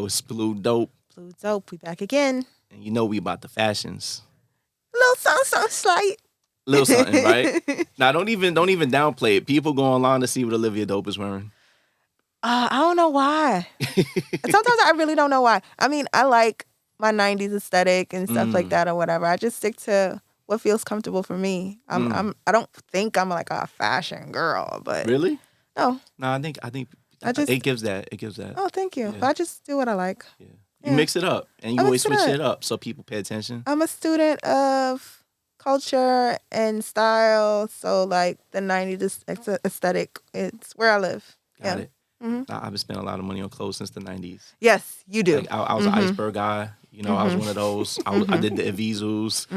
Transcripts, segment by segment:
Yo, it's Blue Dope. Blue Dope, we back again. And you know we about the fashions. A little something slight. Little something, right? Now don't even downplay it. People go online to see what Olivia Dope is wearing. I don't know why. Sometimes I really don't know why. I mean, I like my 90s aesthetic and stuff like that or whatever. I just stick to what feels comfortable for me. I don't think I'm like a fashion girl, but Really? no. No, I think it gives that. It gives that. Oh, thank you. Yeah. I just do what I like. Yeah. You mix it up and you always switch it up so people pay attention. I'm a student of culture and style, so like the 90s aesthetic, it's where I live. Got it. Mm-hmm. I've been spending a lot of money on clothes since the 90s. Yes, you do. Like, I was an iceberg guy. You know, I was one of those. I did the Evisus.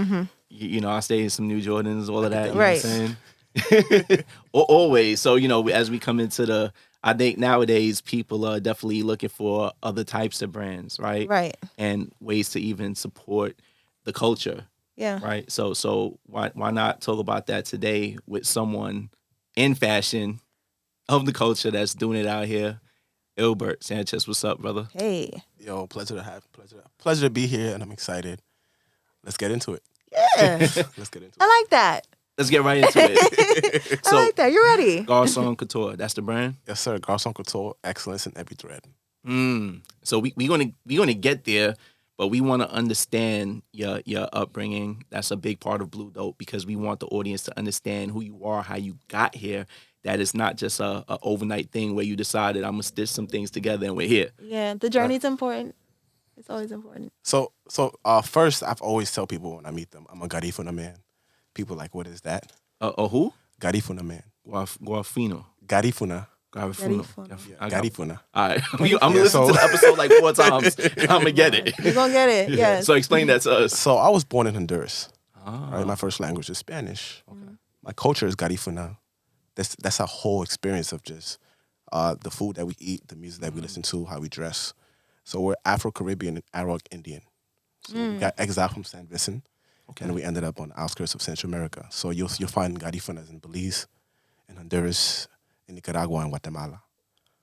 You know, I stayed in some New Jordans, all of that. You know what I'm saying? Always. So, you know, as we come into I think nowadays people are definitely looking for other types of brands, right? Right. And ways to even support the culture. Yeah. Right. So why not talk about that today with someone in fashion of the culture that's doing it out here? Ilbert Sanchez, what's up, brother? Hey. Yo, pleasure to be here, and I'm excited. Let's get into it. Yeah. Let's get into it. I like that. Let's get right into it. I like that. You ready? Garcon Couture, that's the brand? Yes, sir. Garcon Couture, excellence in every thread. So we gonna get there, but we want to understand your upbringing. That's a big part of Blue Dope because we want the audience to understand who you are, how you got here. That it's not just a overnight thing where you decided I'm gonna stitch some things together and we're here. Yeah, the journey's important. It's always important. So first, I've always tell people when I meet them, I'm a Garifuna man. People are like, what is that? Who? Garifuna man. Guafino. Garifuna. Garifuna. Yeah, Garifuna. All right. I'm going to listen to the episode like 4 times. I'm going to get it. You're going to get it, yes. So explain that to us. So I was born in Honduras. Right? My first language is Spanish. Okay. My culture is Garifuna. That's a whole experience of just the food that we eat, the music that we listen to, how we dress. So we're Afro-Caribbean and Arawak-Indian. So we got exiled from San Vicente. Okay. And we ended up on the outskirts of Central America. So you'll find Garifunas in Belize, in Honduras, in Nicaragua, and Guatemala.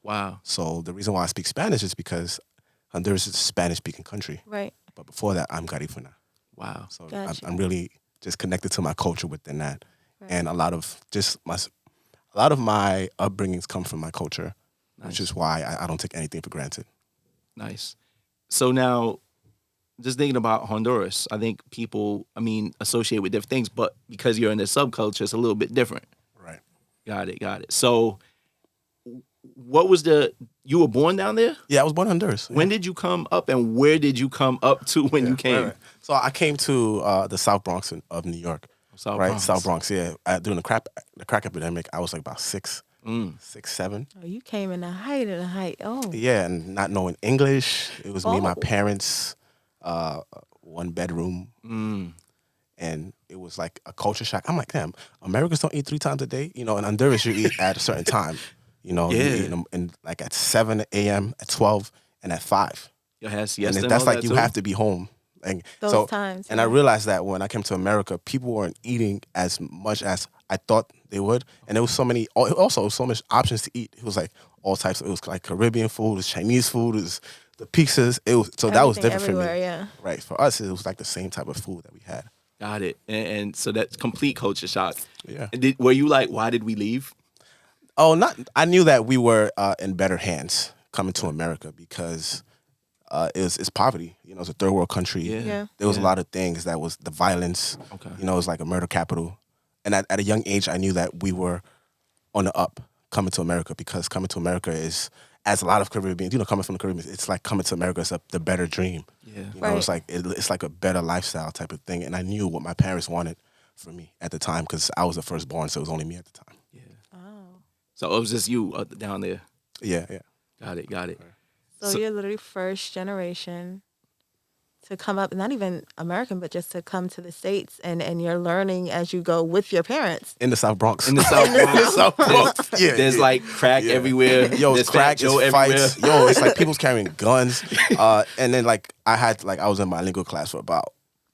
Wow. So the reason why I speak Spanish is because Honduras is a Spanish-speaking country. Right. But before that, I'm Garifuna. Wow. So gotcha. I'm really just connected to my culture within that. Right. And a lot of my upbringings come from my culture, which is why I don't take anything for granted. Nice. So now, just thinking about Honduras, I think people, associate with different things, but because you're in the subculture, it's a little bit different. Right. Got it. So, what was you were born down there? Yeah, I was born in Honduras. When did you come up, and where did you come up to when you came? Right. So I came to the South Bronx of New York. South Bronx, yeah. During the crack epidemic, I was like about 6, 7. Oh, you came in the height. Oh. Yeah, and not knowing English. It was me and my parents, 1 bedroom. And it was like a culture shock. I'm like, damn, Americans don't eat 3 times a day. You know, in Honduras, you eat at a certain time. You know, you eat them like at 7 a.m., at 12, and at 5. Yes, and that's like you have to be home. And those times. And I realized that when I came to America, people weren't eating as much as I thought they would. And there was so much options to eat. It was like all types. It was like Caribbean food, it was Chinese food, it was the pizzas. That was different for me. Yeah. Right. For us, it was like the same type of food that we had. Got it. And so that's complete culture shock. Yeah. Were you like, why did we leave? Oh, I knew that we were in better hands coming to America because it's poverty. You know, it's a third world country. Yeah. There was a lot of things that was the violence. Okay. You know, it was like a murder capital. And at a young age, I knew that we were on the up coming to America because coming to America is, as a lot of Caribbeans, coming from the Caribbean, it's like coming to America is the better dream. Yeah. You know, it's like a better lifestyle type of thing. And I knew what my parents wanted for me at the time because I was the firstborn, so it was only me at the time. Yeah. Oh. So it was just you down there? Yeah. Got it. So you're literally first generation to come up, not even American, but just to come to the States, and you're learning as you go with your parents. In the South Bronx. South Bronx. Yeah. There's like crack everywhere. Yo, there's crack, it's fights. Yo, it's like people's carrying guns. And then I was in my lingo class for about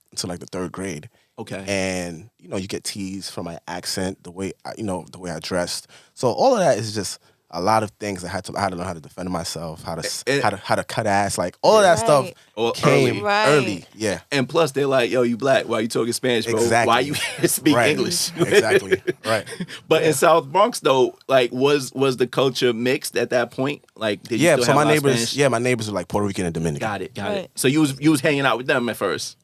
until like the 3rd grade. Okay. And you get teased from my accent, the way I dressed. So all of that is just a lot of things. I had to learn how to defend myself, how to cut ass, like all of that stuff came early. Yeah. And plus, they're like, "Yo, you black? Why you talking Spanish, bro? Exactly. Why you speak English?" Exactly. Right. But in South Bronx, though, like, was the culture mixed at that point? Like, did you still so have my neighbors, Spanish? my neighbors were like Puerto Rican and Dominican. Got it. So you was hanging out with them at first?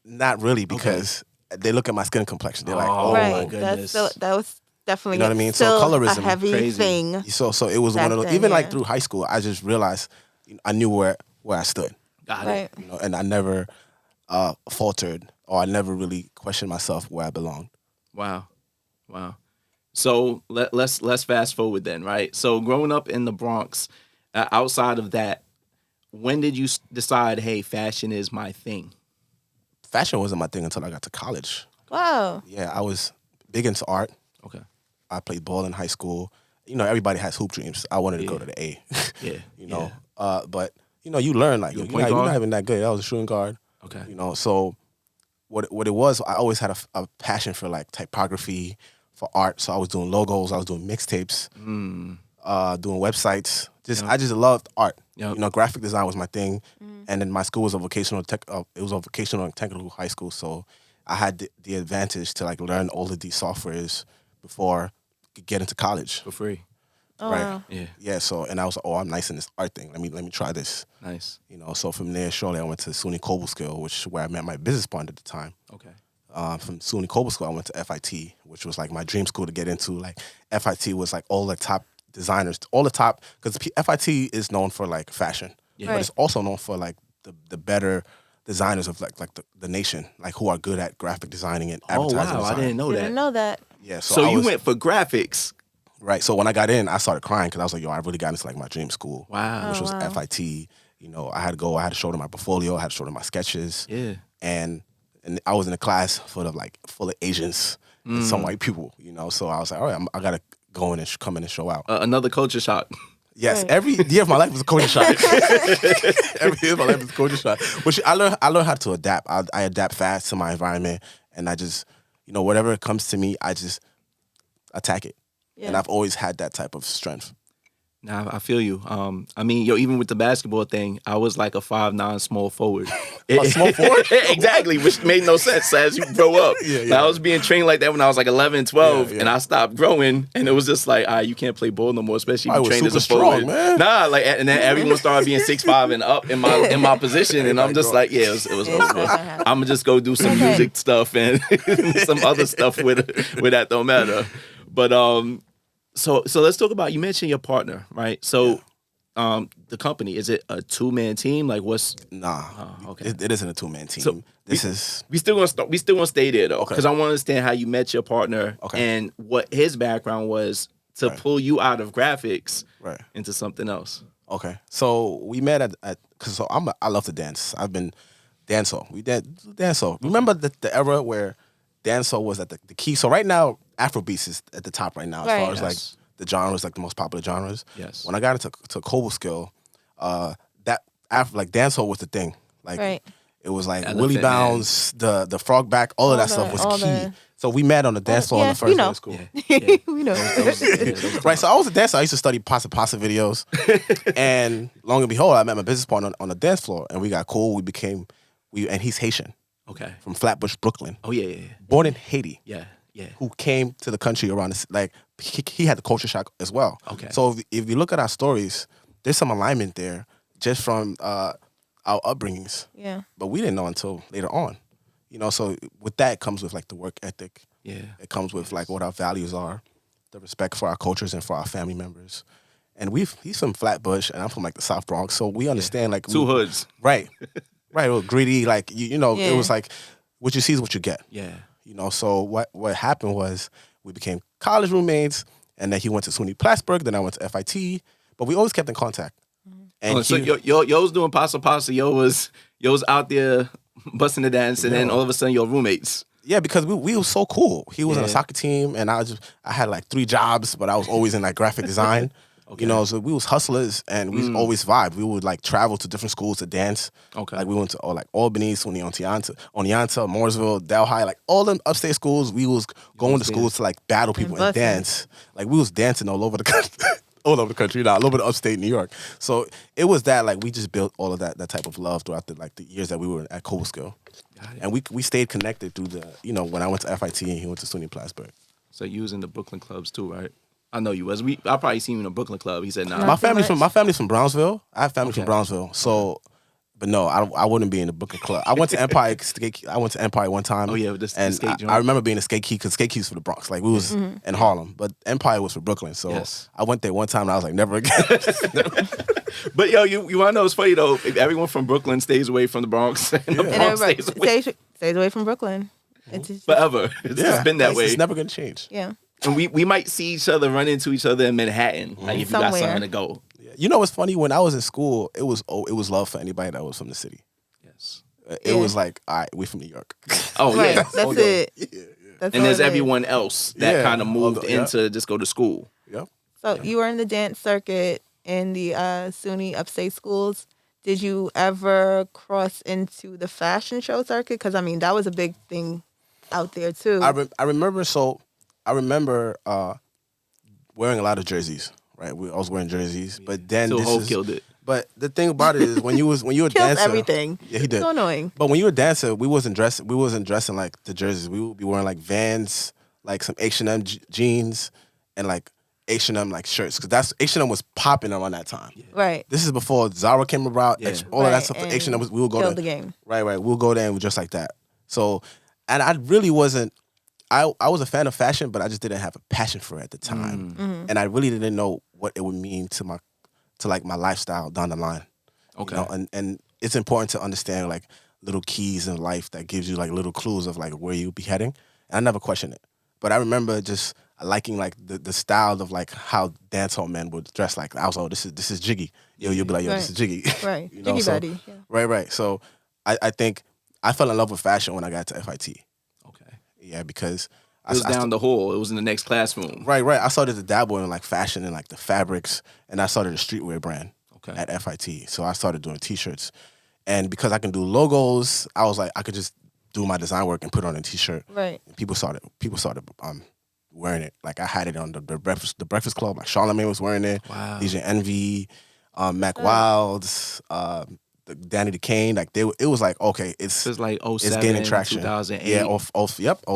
Not really, because they look at my skin complexion. They're like, "Oh my goodness." That was definitely, you know what I mean? So colorism, a heavy thing. So it was one of those. Even like through high school, I just realized I knew where I stood. Got it. You know, and I never faltered, or I never really questioned myself where I belonged. Wow. So let's fast forward then, right? So growing up in the Bronx, outside of that, when did you decide, hey, fashion is my thing? Fashion wasn't my thing until I got to college. Wow. Yeah, I was big into art. Okay. I played ball in high school. You know, everybody has hoop dreams. I wanted to go to the A. Yeah. You know, but you know, you learn like you're not even that good. I was a shooting guard. Okay. You know, so what it was, I always had a passion for like typography, for art. So I was doing logos. I was doing mixtapes, doing websites. I just loved art. Yep. You know, graphic design was my thing. And then my school was a vocational and technical high school. So I had the advantage to like learn all of these softwares before I could get into college For free. Oh, right. wow. Yeah. Yeah. So, and I was like, oh, I'm nice in this art thing. Let me try this. Nice. You know, so from there, shortly I went to SUNY Cobleskill, which is where I met my business partner at the time. Okay. From SUNY Cobleskill, I went to FIT, which was like my dream school to get into. Like FIT was like all the top designers, because FIT is known for like fashion, but it's also known for like the better designers of like the nation, like who are good at graphic designing and advertising. Oh wow, I didn't know that. Yeah. So you went for graphics. Right. So when I got in, I started crying because I was like, yo, I really got into like my dream school. Wow. Which was FIT. You know, I had to show them my portfolio, I had to show them my sketches. Yeah. And I was in a class full of Asians and some white people, you know. So I was like, all right, I gotta go in and come in and show out. Another culture shock. Yes, every year of my life was a culture shock. Every year of my life was a culture shock. Which I learned how to adapt. I adapt fast to my environment, and I just, you know, whatever comes to me, I just attack it. Yeah. And I've always had that type of strength. Nah, I feel you. I mean, even with the basketball thing, I was like a 5'9" small forward. Small forward? Exactly, which made no sense as you grow up. Like, I was being trained like that when I was like 11, 12, and I stopped growing, and it was just like, you can't play ball no more, especially if you trained as a forward. Man. Nah, like, and then everyone started being 6'5" and up in my position, and I'm just like, it was over. I'm gonna just go do some music stuff and some other stuff with that don't matter. But So let's talk about, you mentioned your partner, right? So the company, is it a 2-man team? Like what's okay. It isn't a 2-man team. So we still gonna stay there though. Because I want to understand how you met your partner and what his background was to pull you out of graphics into something else. Okay. So we met at because I love to dance. I've been dancehall. We did dancehall. Remember the era where dancehall was at the key. So right now, Afrobeats is at the top right now as far as like the genres, like the most popular genres. Yes. When I got into Cobleskill, that dancehall was the thing. Like it was like Elephant Willie Bounce, the Frog Back, all of that stuff was key. So we met on the dance floor on the first day of school. Yeah. We know. Right. So I was a dancer. I used to study Pasa videos, and long and behold, I met my business partner on the dance floor, and we got cool. And he's Haitian. Okay. From Flatbush, Brooklyn. Oh yeah. Born in Haiti. Yeah. Who came to the country around this, like he had the culture shock as well. Okay. So if you look at our stories, there's some alignment there just from our upbringings. Yeah. But we didn't know until later on. You know, so with that it comes with like the work ethic. Yeah. It comes with like what our values are, the respect for our cultures and for our family members. And he's from Flatbush and I'm from like the South Bronx, so we understand like two hoods. Right. Well, greedy, like you know, it was like what you see is what you get. Yeah. You know, so what happened was we became college roommates, and then he went to SUNY Plattsburgh, then I went to FIT, but we always kept in contact. And so yo was doing Pasa, yo was out there busting the dance, and then all of a sudden your roommates. Yeah, because we were so cool. He was on a soccer team, and I had like 3 jobs, but I was always in like graphic design. Okay. You know, so we was hustlers, and we always vibed. We would like travel to different schools to dance. Okay. Like we went to Albany, SUNY Oneonta, Mooresville, Delhi, like all them upstate schools. We was going to schools to like battle people and dance. Like we was dancing all over the country. all over the country, a little bit of upstate New York. So it was that, like, we just built all of that type of love throughout the years that we were at Coldskill. And we stayed connected through when I went to FIT and he went to SUNY Plattsburgh. So you was in the Brooklyn clubs too, right? I know you was. I probably seen you in a Brooklyn club. He said, "Nah." My family's from Brownsville. I have family from Brownsville. So, but no, I wouldn't be in the Brooklyn club. I went to Empire skate. I went to Empire one time. Oh yeah, with the skate joint. I remember being a skate key because skate keys for the Bronx. Like we was in Harlem, but Empire was for Brooklyn. So I went there one time and I was like, never again. But yo, you want to know? It's funny though. If everyone from Brooklyn stays away from the Bronx, and the Bronx stays away from Brooklyn. It's just, forever. It's just been that way. It's never gonna change. Yeah. And we might see each other, run into each other in Manhattan, like if you got something to go. Yeah. You know what's funny? When I was in school, it was love for anybody that was from the city. Yes. It was like, all right, we from New York. Oh right. Yeah, that's it. Yeah. That's and there's everyone else that kind of moved into just go to school. Yep. So you were in the dance circuit in the SUNY upstate schools. Did you ever cross into the fashion show circuit? Because I mean, that was a big thing out there too. I remember. So I remember wearing a lot of jerseys. Right, I was wearing jerseys, but then killed it. But the thing about it is when you were a dancer, everything. Yeah, he did. So annoying. But when you were a dancer, we wasn't dressing like the jerseys. We would be wearing like Vans, like some H&M jeans, and like H&M like shirts, because that's H&M was popping around that time. Yeah. Right. This is before Zara came about. Yeah. All of that stuff. H&M we would go to the game. Right. We'll go there and we dress like that. So, and I really wasn't. I was a fan of fashion, but I just didn't have a passion for it at the time, and I really didn't know what it would mean to my lifestyle down the line. Okay. You know? And it's important to understand like little keys in life that gives you like little clues of like where you'll be heading. And I never questioned it, but I remember just liking like the style of like how dancehall men would dress. Like I was like, oh, this is Jiggy. Yo, you'll be like, yo, this is Jiggy. Right. You know? Jiggy buddy. Yeah. Right. So I think I fell in love with fashion when I got to FIT. Yeah, because it was down the hall. It was in the next classroom. Right. I started to dabble in like fashion and like the fabrics, and I started a streetwear brand at FIT. So I started doing T-shirts, and because I can do logos, I was like, I could just do my design work and put it on a T-shirt. Right. And people started wearing it. Like I had it on the Breakfast Club. Like Charlamagne was wearing it. Wow. DJ Envy, Mac Wilds, Danny DeCane, like it was like, okay, it's like 07, it's gaining traction. 2008. Yeah,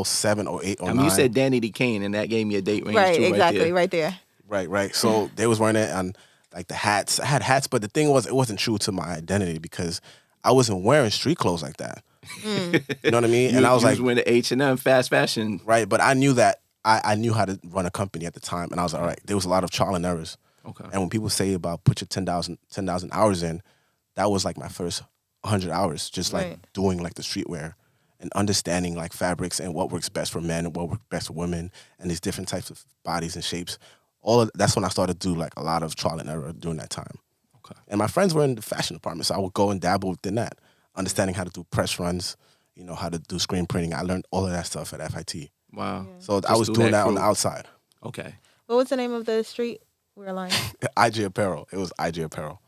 07, 08, 09. I mean, you said Danny DeCane, and that gave me a date range right, too, exactly, right there. Right. So they was wearing it, and like the hats. I had hats, but the thing was, it wasn't true to my identity because I wasn't wearing street clothes like that. You know what I mean? And I was like, wearing the H&M fast fashion, right? But I knew that I knew how to run a company at the time, and I was like, all right. There was a lot of trial and errors. Okay. And when people say about put your 10,000 hours in, that was like my first 100 hours, just like doing like the streetwear and understanding like fabrics and what works best for men and what works best for women and these different types of bodies and shapes. That's when I started to do like a lot of trial and error during that time. Okay. And my friends were in the fashion department, so I would go and dabble within that, understanding how to do press runs, you know, how to do screen printing. I learned all of that stuff at FIT. Wow. Yeah. So I was doing that on the outside. Okay. What was the name of the streetwear line? IG Apparel. It was IG Apparel.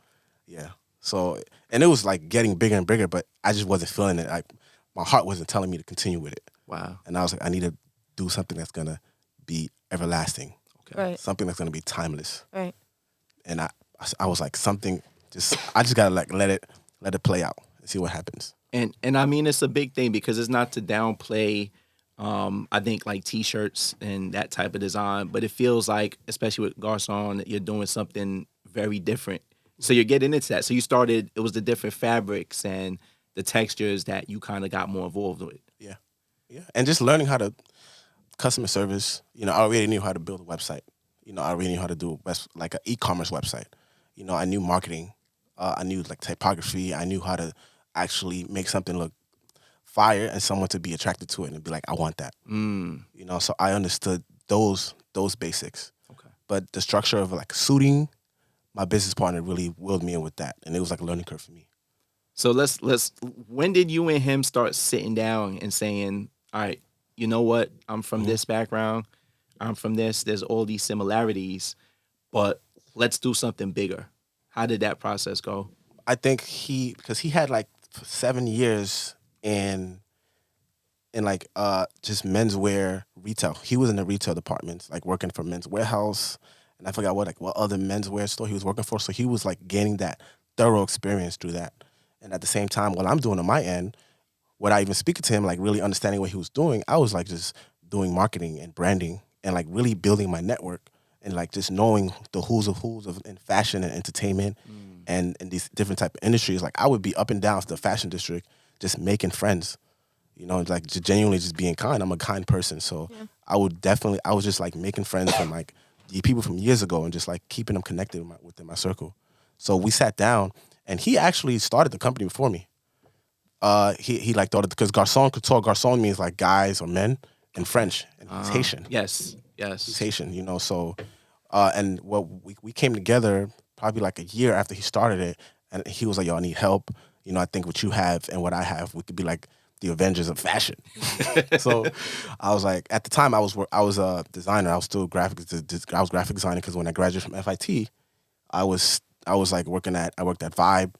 Yeah. So, and it was like getting bigger and bigger, but I just wasn't feeling it. Like my heart wasn't telling me to continue with it. Wow. And I was like, I need to do something that's gonna be everlasting. Okay. Right. Something that's gonna be timeless. Right. And I was like, I just gotta like let it play out and see what happens. And I mean, it's a big thing because it's not to downplay. I think like T-shirts and that type of design, but it feels like, especially with Garcon, you're doing something very different. So you're getting into that. So you started, it was the different fabrics and the textures that you kind of got more involved with. Yeah. And just learning how to customer service. You know, I already knew how to build a website. You know, I already knew how to do like an e-commerce website. You know, I knew marketing. I knew like typography. I knew how to actually make something look fire and someone to be attracted to it and be like, I want that. You know, so I understood those basics. Okay. But the structure of like suiting, my business partner really wheeled me in with that, and it was like a learning curve for me. So let's. When did you and him start sitting down and saying, "All right, you know what? I'm from this background. I'm from this. There's all these similarities, but let's do something bigger." How did that process go? I think because he had like 7 years in like just menswear retail. He was in the retail department, like working for Men's Warehouse, and and I forgot what other menswear store he was working for. So he was like gaining that thorough experience through that. And at the same time, what I'm doing on my end, without even speaking to him, like really understanding what he was doing, I was like just doing marketing and branding and like really building my network and like just knowing the who's of in fashion and entertainment and in these different type of industries. Like I would be up and down to the fashion district, just making friends, like just genuinely just being kind. I'm a kind person. So I was just like making friends from like the people from years ago and just like keeping them connected within my circle. So we sat down and he actually started the company before me. He like thought it because Garcon Couture, Garcon means like guys or men in French, and he's Haitian. Yes. He's Haitian, so, and we came together probably like a year after he started it, and he was like, yo, I need help. I think what you have and what I have, we could be like the Avengers of fashion. So I was like, at the time I was a designer. I was still graphic designer because when I graduated from FIT, I worked at Vibe.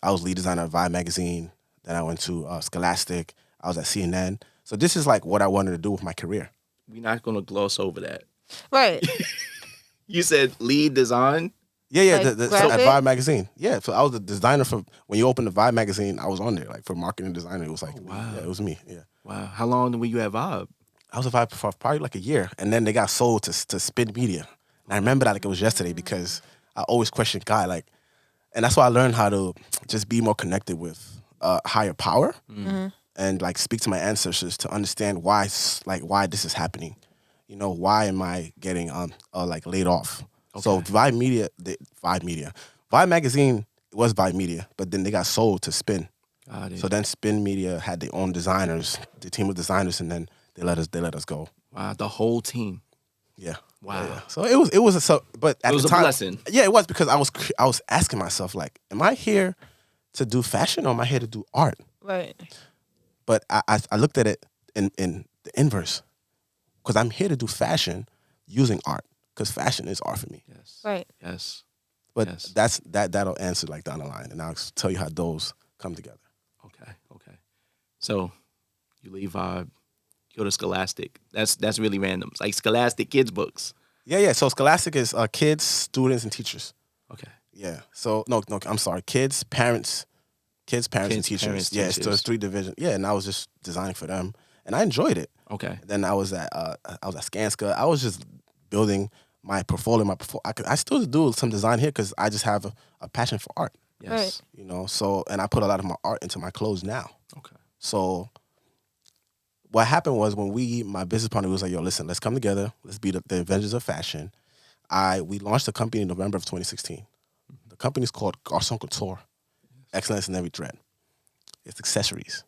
I was lead designer at Vibe magazine. Then I went to Scholastic. I was at CNN. So this is like what I wanted to do with my career. We're not going to gloss over that. Right. You said lead design? Yeah. Like so at Vibe magazine. Yeah, so I was the designer for, when you opened the Vibe magazine, I was on there, like for marketing designer. It was like, wow. Yeah, it was me, yeah. Wow. How long were you at Vibe? I was at Vibe for probably like a year, and then they got sold to Spin Media. And I remember that like it was yesterday because I always questioned God, like, and that's why I learned how to just be more connected with higher power and like speak to my ancestors to understand why this is happening. Why am I getting like laid off? Okay. So Vibe magazine was Vibe Media, but then they got sold to Spin. Got it. So then Spin Media had their own designers, the team of designers, and then they let us go. Wow, the whole team. Yeah. Wow. Yeah. So but at it was the time, a blessing. Yeah, it was because I was asking myself like, am I here to do fashion or am I here to do art? Right. But I looked at it in the inverse, because I'm here to do fashion using art, because fashion is art for me. Yes. Right. Yes. But that'll answer like down the line, and I'll tell you how those come together. Okay. So you leave Vibe, go to Scholastic. That's really random. It's like Scholastic kids books. Yeah. So Scholastic is kids, students, and teachers. Okay. Yeah. So no, I'm sorry. Kids, parents, and teachers. Parents, yeah. teachers. So it's 3 divisions. Yeah, and I was just designing for them, and I enjoyed it. Okay. Then I was at Skanska. I was just building my portfolio. I still do some design here because I just have a passion for art. Yes. Right. So, and I put a lot of my art into my clothes now. Okay. So what happened was when my business partner was like, yo, listen, let's come together. Let's be the Avengers of fashion. We launched the company in November of 2016. Mm-hmm. The company is called Garcon Couture. Excellence in every thread. It's accessories.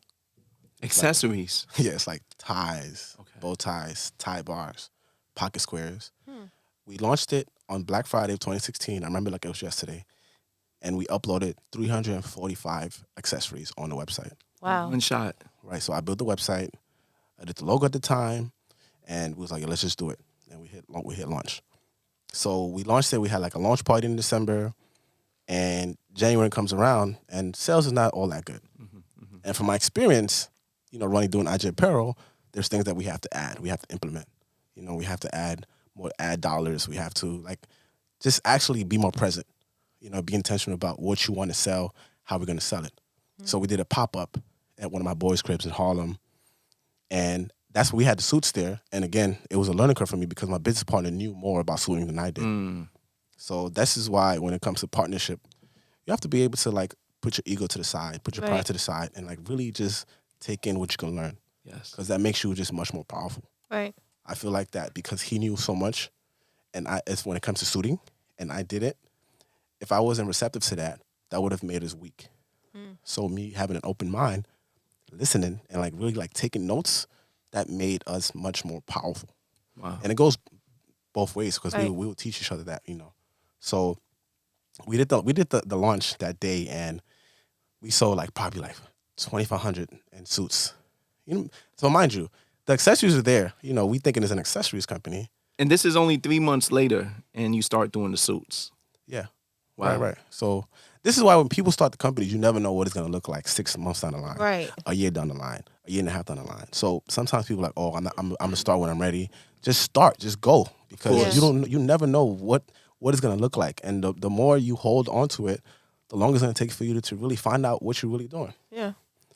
Accessories? It's like ties, bow ties, tie bars, pocket squares. We launched it on Black Friday of 2016. I remember like it was yesterday. And we uploaded 345 accessories on the website. Wow. One shot. Right. So I built the website. I did the logo at the time. And we was like, let's just do it. And we hit launch. So we launched it. We had like a launch party in December. And January comes around and sales is not all that good. Mm-hmm. And from my experience, doing IG apparel, there's things that we have to add. We have to implement. We have to add more ad dollars. We have to like just actually be more present. Be intentional about what you want to sell, how we're going to sell it. Mm-hmm. So we did a pop-up at one of my boys' cribs in Harlem. And that's where we had the suits there. And again, it was a learning curve for me because my business partner knew more about suiting than I did. So this is why when it comes to partnership, you have to be able to like put your ego to the side, put your pride to the side, and like really just take in what you can learn. Yes. Because that makes you just much more powerful. Right. I feel like that because he knew so much. And it's when it comes to suiting, and I did it. If I wasn't receptive to that, that would have made us weak. So me having an open mind, listening, and like really like taking notes, that made us much more powerful. Wow. And it goes both ways because we will teach each other that, So we did the launch that day, and we sold like probably like 2,500 in suits. So mind you, the accessories are there. We thinking it's an accessories company. And this is only 3 months later, and you start doing the suits. Yeah. Wow. Right. So this is why when people start the companies, you never know what it's going to look like 6 months down the line. Right. A year down the line. A year and a half down the line. So sometimes people are like, oh, I'm going to start when I'm ready. Just start. Just go. because you never know what it's gonna look like, and the more you hold on to it, the longer it's gonna take for you to really find out what you're really doing. Yeah.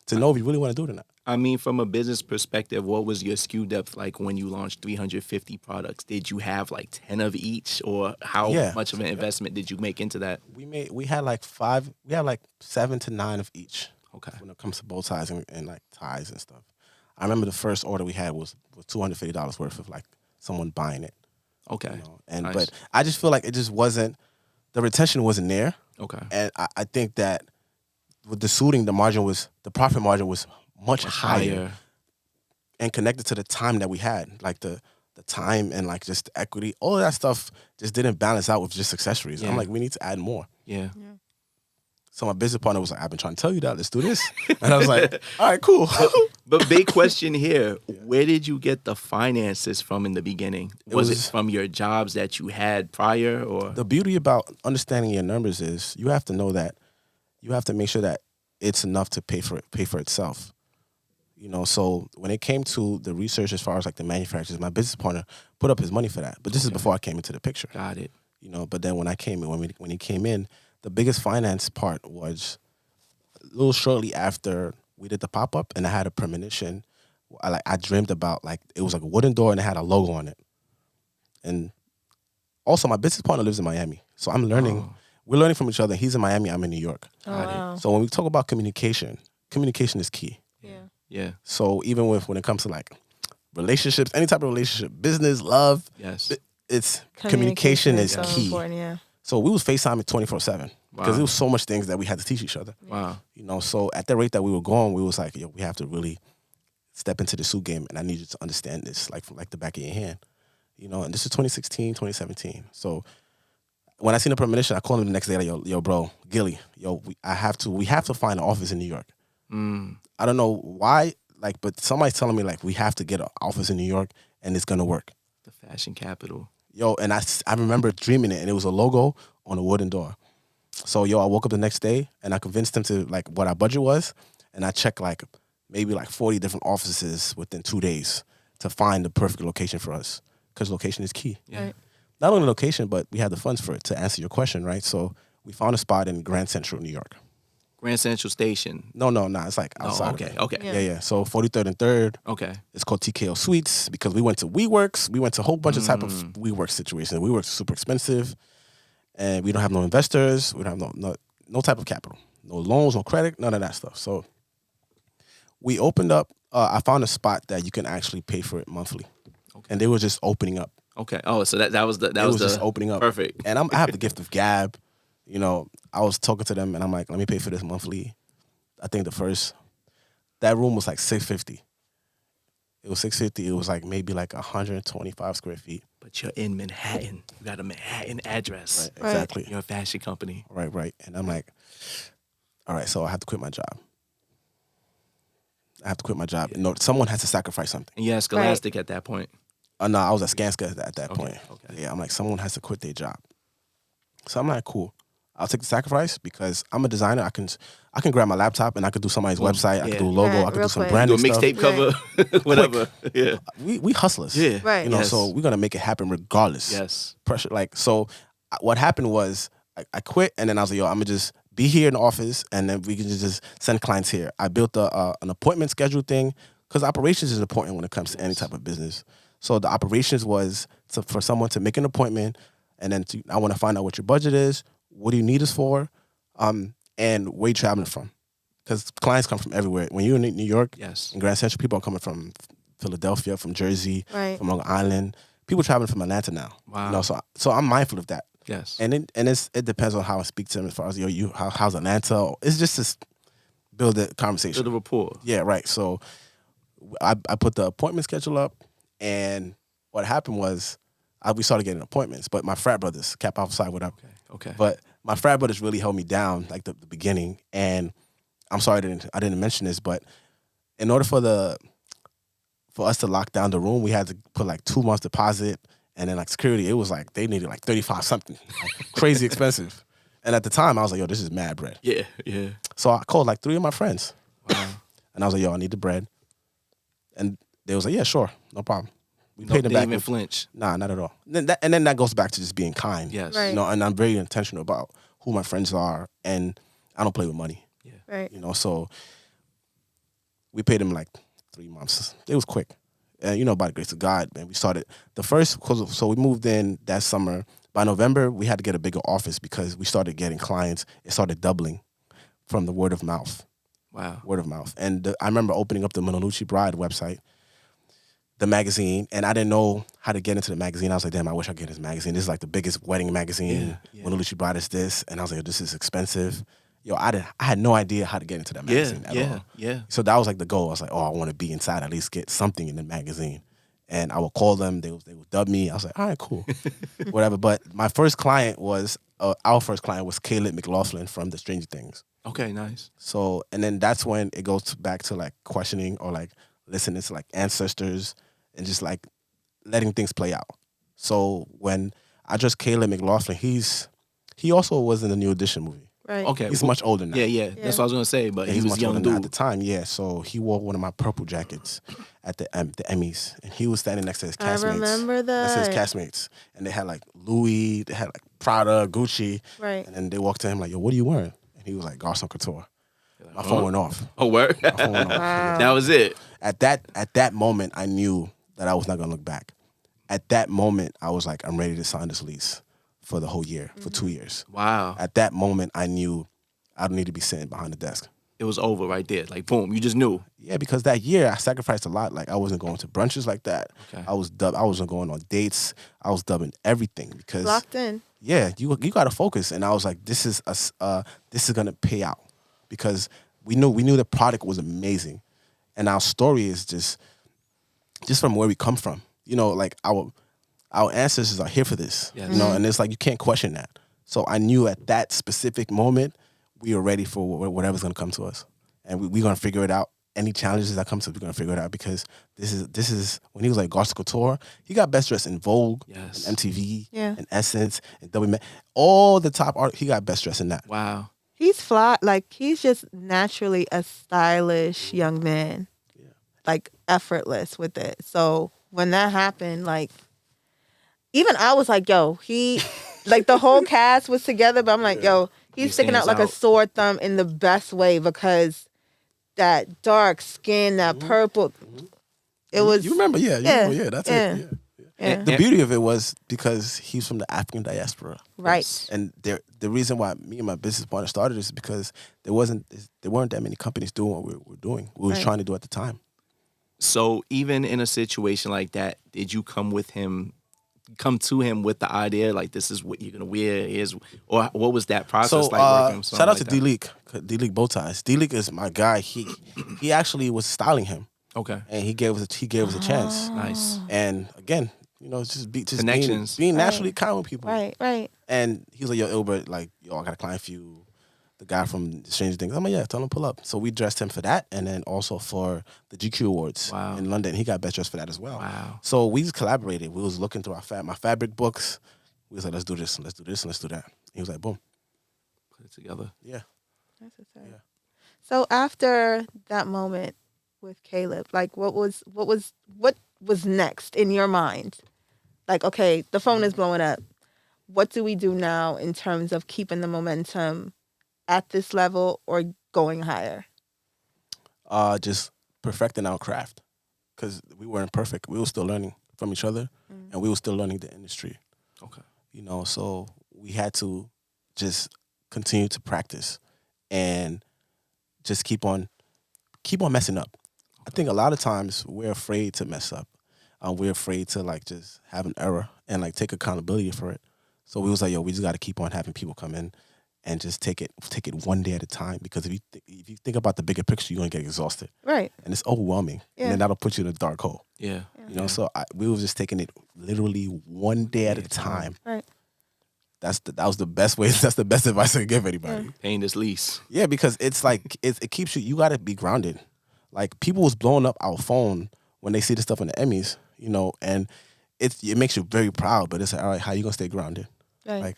To know if you really want to do it or not. I mean, from a business perspective, what was your SKU depth like when you launched 350 products? Did you have like 10 of each, or how much of an investment did you make into that? We had like 7 to 9 of each. Okay. When it comes to bow ties and like ties and stuff. I remember the first order we had was $250 worth of like someone buying it. Okay. And nice. But I just feel like it just wasn't, the retention wasn't there. Okay. And I think that with the suiting, the profit margin was much higher and connected to the time that we had, like the time and like just the equity, all of that stuff just didn't balance out with just accessories. I'm like, we need to add more. Yeah. So my business partner was like, I've been trying to tell you that, let's do this. And I was like, all right, cool. But big question here, where did you get the finances from in the beginning? Was it from your jobs that you had prior, or? The beauty about understanding your numbers is you have to know that you have to make sure that it's enough to pay for itself. So when it came to the research as far as like the manufacturers, my business partner put up his money for that. But this is before I came into the picture. Got it. But then when I came in, when he came in, the biggest finance part was a little shortly after we did the pop-up, and I had a premonition. I dreamed about, like, it was like a wooden door and it had a logo on it. And also my business partner lives in Miami. So I'm learning, we're learning from each other. He's in Miami, I'm in New York. Wow. So when we talk about communication is key. Yeah. So even when it comes to like relationships, any type of relationship, business, love, it's communication is so key. Important, So we was FaceTiming 24/7 because there was so much things that we had to teach each other. Wow. So at the rate that we were going, we was like, we have to really step into the suit game, and I need you to understand this like from like the back of your hand. And this is 2016, 2017. So when I seen the premonition, I called him the next day, like, yo, bro, Gilly, we have to find an office in New York. I don't know why, but somebody's telling me like we have to get an office in New York and it's gonna work. The fashion capital. And I remember dreaming it, and it was a logo on a wooden door. So I woke up the next day and I convinced him to like what our budget was, and I checked like maybe like 40 different offices within 2 days to find the perfect location for us, because location is key. Yeah. Right. Not only location, but we had the funds for it, to answer your question, right? So we found a spot in Grand Central, New York. Grand Central Station. No, it's like outside. Okay. Yeah. So 43rd and 3rd. Okay. It's called TKO Suites because we went to WeWorks. We went to a whole bunch of type of WeWorks situations. WeWorks is super expensive, and we don't have no investors. We don't have no type of capital, no loans, no credit, none of that stuff. So we opened up. I found a spot that you can actually pay for it monthly, and they were just opening up. Okay. Oh, so that was the just opening up. Perfect. And I have the gift of gab. I was talking to them and I'm like, let me pay for this monthly. I think that room was like $650. It was $650. It was like maybe like 125 square feet. But you're in Manhattan. You got a Manhattan address. Right, exactly. You're a fashion company. Right. And I'm like, all right, so I have to quit my job. Yeah. Someone has to sacrifice something. And you're at Scholastic at that point. No, I was at Skanska at that point. Okay. Yeah, I'm like, someone has to quit their job. So I'm like, cool. I'll take the sacrifice because I'm a designer. I can grab my laptop and I could do somebody's website. I could do a logo. I could do some branding stuff. Do a mixtape cover, whatever. Yeah. We hustlers. Yeah. Right. So we're gonna make it happen regardless. Yes. Pressure. So what happened was I quit, and then I was like, I'm gonna just be here in the office, and then we can just send clients here. I built an appointment schedule thing because operations is important when it comes to any type of business. So the operations was for someone to make an appointment, and then I want to find out what your budget is. What do you need us for? And where you traveling from? Because clients come from everywhere. When you're in New York, in Grand Central, people are coming from Philadelphia, from Jersey, from Long Island. People traveling from Atlanta now. Wow. So I'm mindful of that. Yes. And it depends on how I speak to them as far as how's Atlanta. It's just to build the conversation. Build a rapport. Yeah, right. So I put the appointment schedule up, and what happened was we started getting appointments. But my frat brothers, Cap Alpha Psi, what up? Okay. But my frat brothers really held me down, like the beginning. And I'm sorry I didn't mention this, but in order for us to lock down the room, we had to put like 2 months deposit, and then like security, it was like they needed like 35 something, like crazy expensive. And at the time, I was like, yo, this is mad bread. Yeah. So I called like 3 of my friends. Wow. And I was like, yo, I need the bread. And they was like, yeah, sure, no problem. We paid them back. Didn't even flinch. Nah, not at all. And then that goes back to just being kind. Yes. Right. You know, and I'm very intentional about who my friends are, and I don't play with money. Yeah. Right. You know, so we paid them like 3 months. It was quick. And you know, by the grace of God, man, we started so we moved in that summer. By November, we had to get a bigger office because we started getting clients. It started doubling from the word of mouth. Wow. Word of mouth. And I remember opening up the Manucci Bride website, the magazine, and I didn't know how to get into the magazine. I was like, damn, I wish I could get this magazine. This is like the biggest wedding magazine. Yeah. Manucci Bride is this. And I was like, this is expensive. Yo, I had no idea how to get into that magazine at all. Yeah. So that was like the goal. I was like, oh, I want to be inside, at least get something in the magazine. And I would call them. They would dub me. I was like, all right, cool. Whatever. But my first client was, our first client was Caleb McLaughlin from the Stranger Things. Okay, nice. So, and then that's when it goes back to like questioning or like listening to like ancestors and just like letting things play out. So when I just Caleb McLaughlin, he also was in the New Edition movie. Right. Okay. He's much older now. Yeah. That's what I was gonna say. But Yeah, he was much young older now dude at the time. Yeah, so he wore one of my purple jackets at the Emmys, and he was standing next to his castmates. I remember that. Next to his castmates, and they had like Louis, they had like Prada, Gucci, Right. and then they walked to him like, "Yo, what are you wearing?" And he was like, "Garcon Couture." My phone went off. Oh, word. My phone went off. Wow. That was it. At that moment, I knew that I was not gonna look back. At that moment, I was like, I'm ready to sign this lease for the whole year, for 2 years. Wow. At that moment, I knew I don't need to be sitting behind the desk. It was over right there. Like boom, you just knew. Yeah, because that year I sacrificed a lot. Like I wasn't going to brunches like that. Okay. I wasn't going on dates. I was dubbing everything because Locked in. yeah, you got to focus. And I was like, this is gonna pay out because we knew the product was amazing, and our story is just from where we come from. You know, like our ancestors are here for this. Yes. You know, and it's like you can't question that. So I knew at that specific moment we were ready for whatever's gonna come to us, and we're gonna figure it out. Any challenges that comes up, we're gonna figure it out because this is when he was like Garcon Couture, he got best dressed in Vogue, Yes. and MTV, Yeah. and Essence, and W. All the top art. He got best dressed in that. Wow. He's fly. Like he's just naturally a stylish young man. Yeah. Like effortless with it. So when that happened, like even I was like, yo, like the whole cast was together, but I'm like, yo, He he's sticking out stands like out. a sore thumb in the best way because that dark skin, that purple, it was. You remember? Yeah. That's yeah. it. Yeah. Yeah. The beauty of it was because he's from the African diaspora. Right. And the reason why me and my business partner started is because there weren't that many companies doing what we were doing. We were Right. trying to do at the time. So even in a situation like that, did you come to him with the idea like this is what you're gonna wear or what was that process like working with shout someone out to like that? D-League Bow Ties. D-League is my guy. He actually was styling him, Okay. and he gave us a chance. Nice. And again, you know, just Connections. being Right. naturally kind with people. Right. And he was like, yo, Ilbert, like, yo, I got a client for you. The guy from Stranger Things. I'm like, yeah, tell him pull up. So we dressed him for that, and then also for the GQ Awards Wow. in London. He got best dressed for that as well. Wow. So we just collaborated. We was looking through my fabric books. We was like, let's do this, let's do this, and let's do that. He was like, boom. Put it together. Yeah. That's what's up. Yeah. So after that moment with Caleb, like what was next in your mind? Like, okay, the phone is blowing up. What do we do now in terms of keeping the momentum at this level or going higher? Just perfecting our craft. Because we weren't perfect. We were still learning from each other, and we were still learning the industry. Okay. You know, so we had to just continue to practice and just keep on messing up. I think a lot of times we're afraid to mess up. We're afraid to like just have an error and like take accountability for it. So we was like, yo, we just got to keep on having people come in and just take it one day at a time. Because if you think about the bigger picture, you're gonna get exhausted, Right. and it's overwhelming, Yeah. and then that'll put you in a dark hole. Yeah. You know, so we were just taking it literally one day at a time. Right. That was the best way. That's the best advice I could give anybody. Paying this lease. Yeah, because it's like it keeps you. You got to be grounded. Like people was blowing up our phone when they see the stuff on the Emmys, you know, and it makes you very proud. But it's like, all right, how you gonna stay grounded? Right. Like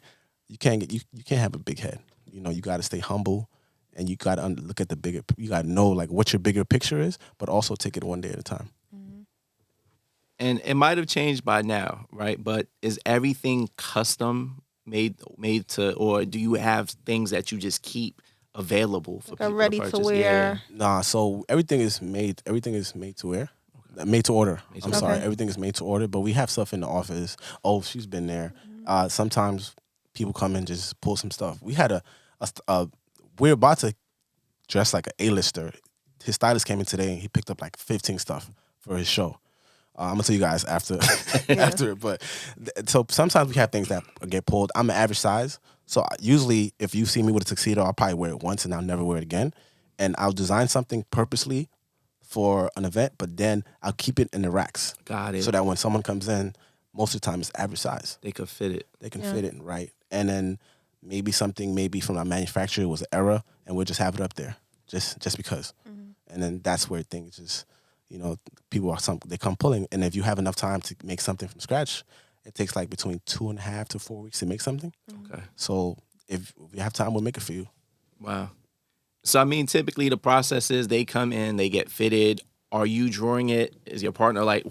you can't have a big head. You know, you got to stay humble, and you got to look at the bigger. You got to know like what your bigger picture is, but also take it one day at a time. And it might have changed by now, right? But is everything custom made to, or do you have things that you just keep available for people ready to to purchase? wear. Nah, so everything is made to wear. Made to order. I'm sorry. Everything is made to order, but we have stuff in the office. Oh, she's been there. Sometimes people come and just pull some stuff. We had we're about to dress like an A-lister. His stylist came in today and he picked up like 15 stuff for his show. I'm gonna tell you guys after after, but so sometimes we have things that get pulled. I'm an average size, so usually if you see me with a tuxedo, I'll probably wear it once and I'll never wear it again. And I'll design something purposely for an event, but then I'll keep it in the racks. Got it. So that when someone comes in, most of the time it's average size. They could fit it. They can fit it, right? And then maybe something from our manufacturer was an error, and we'll just have it up there, just because. And then that's where things just, people they come pulling. And if you have enough time to make something from scratch, it takes like between 2.5 to 4 weeks to make something. Okay. So if you have time, we'll make it for you. Wow. So, I mean, typically the process is they come in, they get fitted. Are you drawing it? Is your partner like,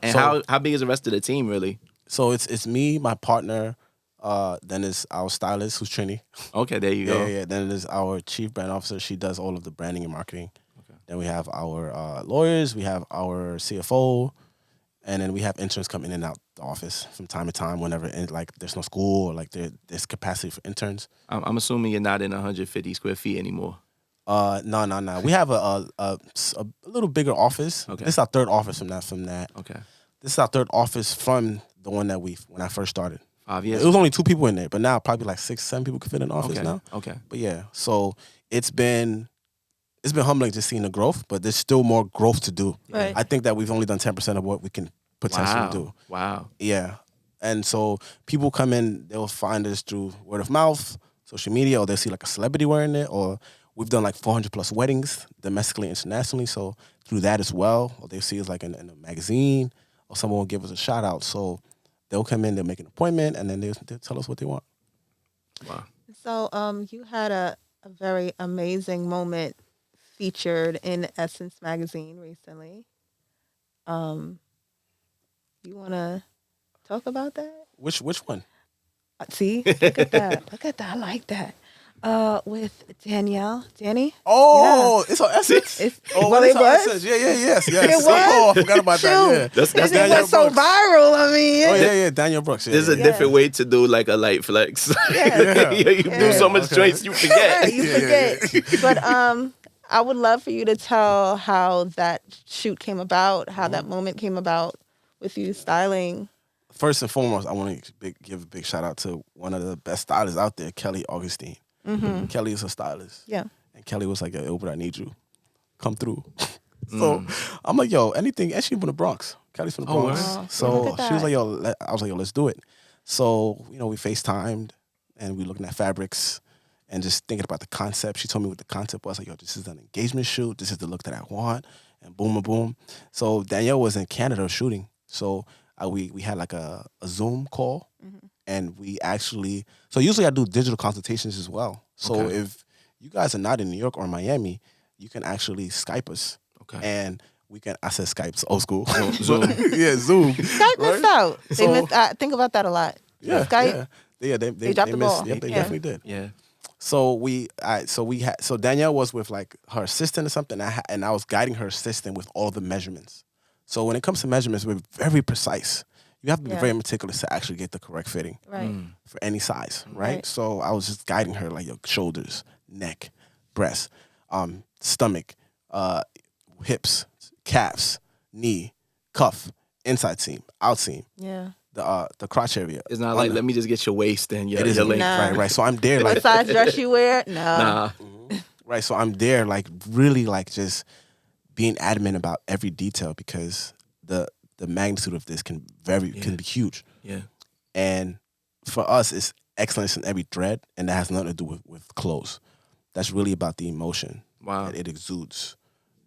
how big is the rest of the team really? So it's me, my partner, then it's our stylist, who's Trini. Okay, there you go. Yeah. Then there's our chief brand officer. She does all of the branding and marketing. Okay. Then we have our lawyers, we have our CFO, and then we have interns come in and out the office from time to time whenever there's no school or like there's capacity for interns. I'm assuming you're not in 150 square feet anymore. No. We have a little bigger office. Okay. This is our third office from that. Okay. This is our third office from the one that when I first started. 5 years. It was only 2 people in there, but now probably like 6, 7 people can fit in the office now. Okay. But yeah, so it's been humbling just seeing the growth, but there's still more growth to do. Right. I think that we've only done 10% of what we can potentially do. Wow. Yeah. And so people come in, they'll find us through word of mouth, social media, or they'll see like a celebrity wearing it, or we've done like 400 plus weddings domestically, internationally. So through that as well, or they'll see us like in a magazine, or someone will give us a shout out. So they'll come in, they'll make an appointment, and then they'll tell us what they want. Wow. So you had a very amazing moment featured in Essence magazine recently. You want to talk about that? Which one? See, look at that. Look at that. I like that. With Danny. Oh, yeah. It's on Essence. It was? Essence. Yes. It was? Oh, I forgot about that. Yeah, that's it Daniel was so viral. I mean, oh yeah, Daniel Brooks. Yeah, there's a different way to do like a light flex. You do so much joints, you forget. You forget. But I would love for you to tell how that shoot came about, how that moment came about with you styling. First and foremost, I want to give a big shout out to one of the best stylists out there, Kelly Augustine. Mm-hmm. Kelly is a stylist. Yeah. And Kelly was like, yo, Ilbert, I need you. Come through. So I'm like, yo, anything. And she's from the Bronx. Kelly's from the Bronx. Wow. So she was like, yo, I was like, yo, let's do it. So, we FaceTimed and we looking at fabrics and just thinking about the concept. She told me what the concept was. Like, yo, this is an engagement shoot. This is the look that I want. And boom. So Danielle was in Canada shooting. So we had like a Zoom call. Mm-hmm. And we actually, so usually I do digital consultations as well. So if you guys are not in New York or Miami, you can actually Skype us. Okay. And I said Skype, it's old school. Zoom. Yeah, Zoom. Skype missed out. I think about that a lot. Yeah. Skype. Yeah, they dropped the ball. Yep, they definitely did. Yeah. So so Danielle was with like her assistant or something, and I was guiding her assistant with all the measurements. So when it comes to measurements, we're very precise. You have to be very meticulous to actually get the correct fitting for any size, right? So I was just guiding her like your shoulders, neck, breast, stomach, hips, calves, knee, cuff, inside seam, out seam. Yeah. The crotch area. It's not like, let me just get your waist and your length. Nah. Right. So I'm there like. What size dress you wear? No. Nah. Right. So I'm there like really like just being adamant about every detail because the magnitude of this can be huge. Yeah. And for us, it's excellence in every thread, and that has nothing to do with clothes. That's really about the emotion. Wow. That it exudes,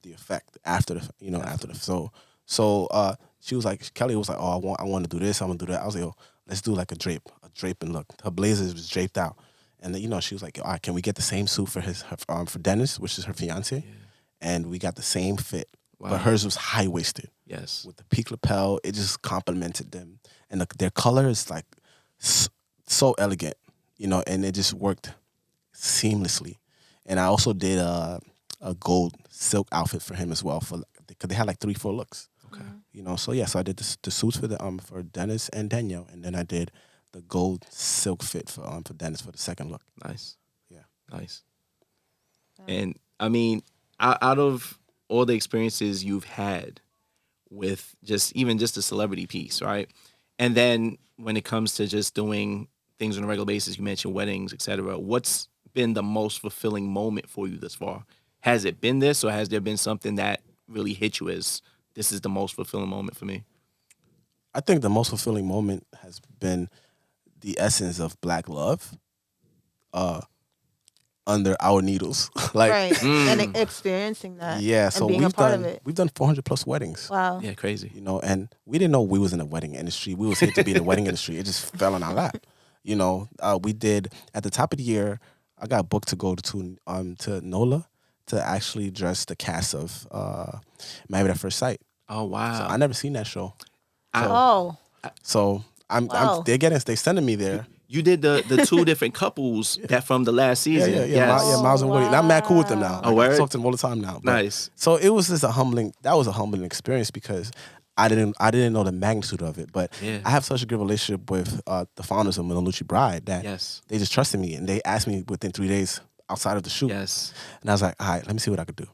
the effect after the. So she was like, Kelly was like, oh, I want to do this, I want to do that. I was like, oh, let's do like a draping look. Her blazer was draped out, and then, she was like, all right, can we get the same suit for for Dennis, which is her fiance, and we got the same fit, but hers was high waisted. Yes. with the peak lapel. It just complemented them, and their color is like so elegant, and it just worked seamlessly. And I also did a gold silk outfit for him as well because they had like 3-4 looks. Okay. So I did the suits for Dennis and Danielle, and then I did the gold silk fit for Dennis for the second look. Nice. Yeah. Nice. And I mean, out of all the experiences you've had with even just a celebrity piece, right? And then when it comes to just doing things on a regular basis, you mentioned weddings, etc. What's been the most fulfilling moment for you thus far? Has it been this, or has there been something that really hit you as this is the most fulfilling moment for me? I think the most fulfilling moment has been the essence of Black love under our needles. Right. And experiencing that. Yeah, so and being a part of it. We've done 400 plus weddings. Wow. Yeah, crazy. And we didn't know we was in the wedding industry. We was here to be in the wedding industry. It just fell in our lap. We did at the top of the year. I got booked to go to NOLA to actually dress the cast of Married at First Sight. Oh wow! So I never seen that show. So they sending me there. You did the 2 different couples that from the last season. Yeah. Yes. Miles and Woody. And I'm mad cool with them now. Oh, word? I talk to them all the time now. But, Nice. So it was just a humbling experience because I didn't know the magnitude of it. But I have such a good relationship with the founders of Munaluchi Bride that they just trusted me, and they asked me within 3 days outside of the shoot. Yes. And I was like, all right, let me see what I could do.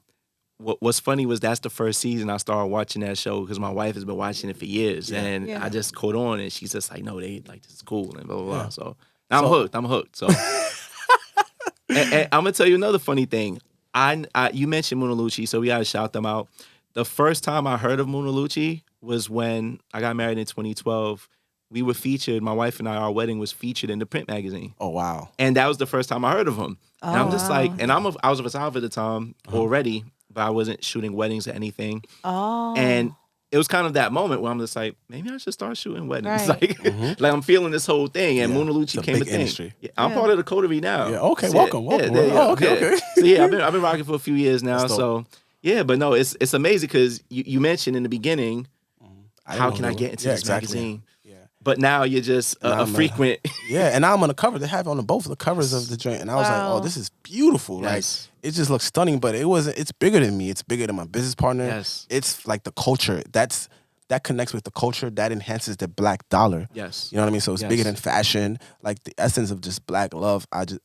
What's funny was that's the first season I started watching that show because my wife has been watching it for years, and I just caught on, and she's just like, no, they like this is cool and blah blah blah. So now I'm hooked. So and I'm gonna tell you another funny thing. You mentioned Munaluchi, so we gotta shout them out. The first time I heard of Munaluchi was when I got married in 2012. We were featured. My wife and our wedding was featured in the print magazine. Oh wow! And that was the first time I heard of him. And I'm just like, and I was a photographer at the time already, but I wasn't shooting weddings or anything. Oh. And it was kind of that moment where I'm just like, maybe I should start shooting weddings. Right. Like I'm feeling this whole thing, and Munaluchi It's a came a big thing. industry. Yeah, I'm part of the coterie now. Yeah. Okay. So, Welcome. Okay. So I've been rocking for a few years now. So but no, it's amazing because you mentioned in the beginning, how can I get into this magazine? But now you're just a frequent. And now I'm on the cover. They have on both of the covers of the joint, and I was like, "Oh, this is beautiful!" Yes. Like it just looks stunning. But it's bigger than me. It's bigger than my business partner. Yes. It's like the culture that connects with the culture that enhances the Black dollar. Yes. You know what I mean? So it's bigger than fashion. Like the essence of just Black love. And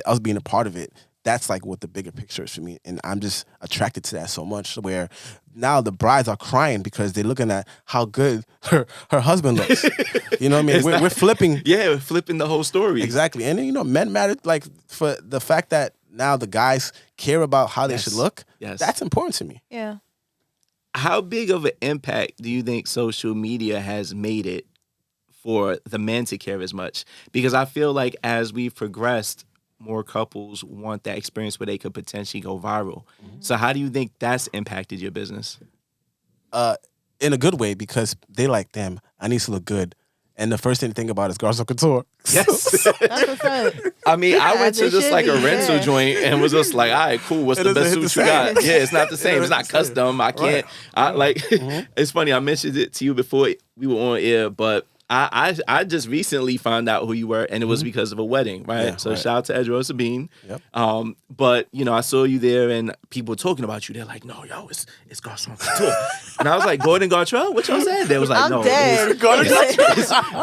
us being a part of it. That's like what the bigger picture is for me. And I'm just attracted to that so much where now the brides are crying because they're looking at how good her husband looks. You know what I mean? We're flipping. Yeah, we're flipping the whole story. Exactly. And then, men matter, like for the fact that now the guys care about how they should look. Yes. That's important to me. Yeah. How big of an impact do you think social media has made it for the men to care as much? Because I feel like as we've progressed, more couples want that experience where they could potentially go viral. So how do you think that's impacted your business? In a good way, because they like, damn, I need to look good. And the first thing to think about is Garcon Couture. Yes. That's what's up. I mean, I went to just like a rental joint and was just like, all right, cool. What's the best suit you got? Yeah, it's not the same. It's not custom. I can't. It's funny. I mentioned it to you before we were on air, but I just recently found out who you were, and it was because of a wedding, right? Yeah, so shout out to Edra Sabine. Yep. But I saw you there, and people were talking about you. They're like, "No, yo, it's Garcon Couture," and I was like, "Gordon Gartrell, what y'all said?" They was like, I'm "No, dead.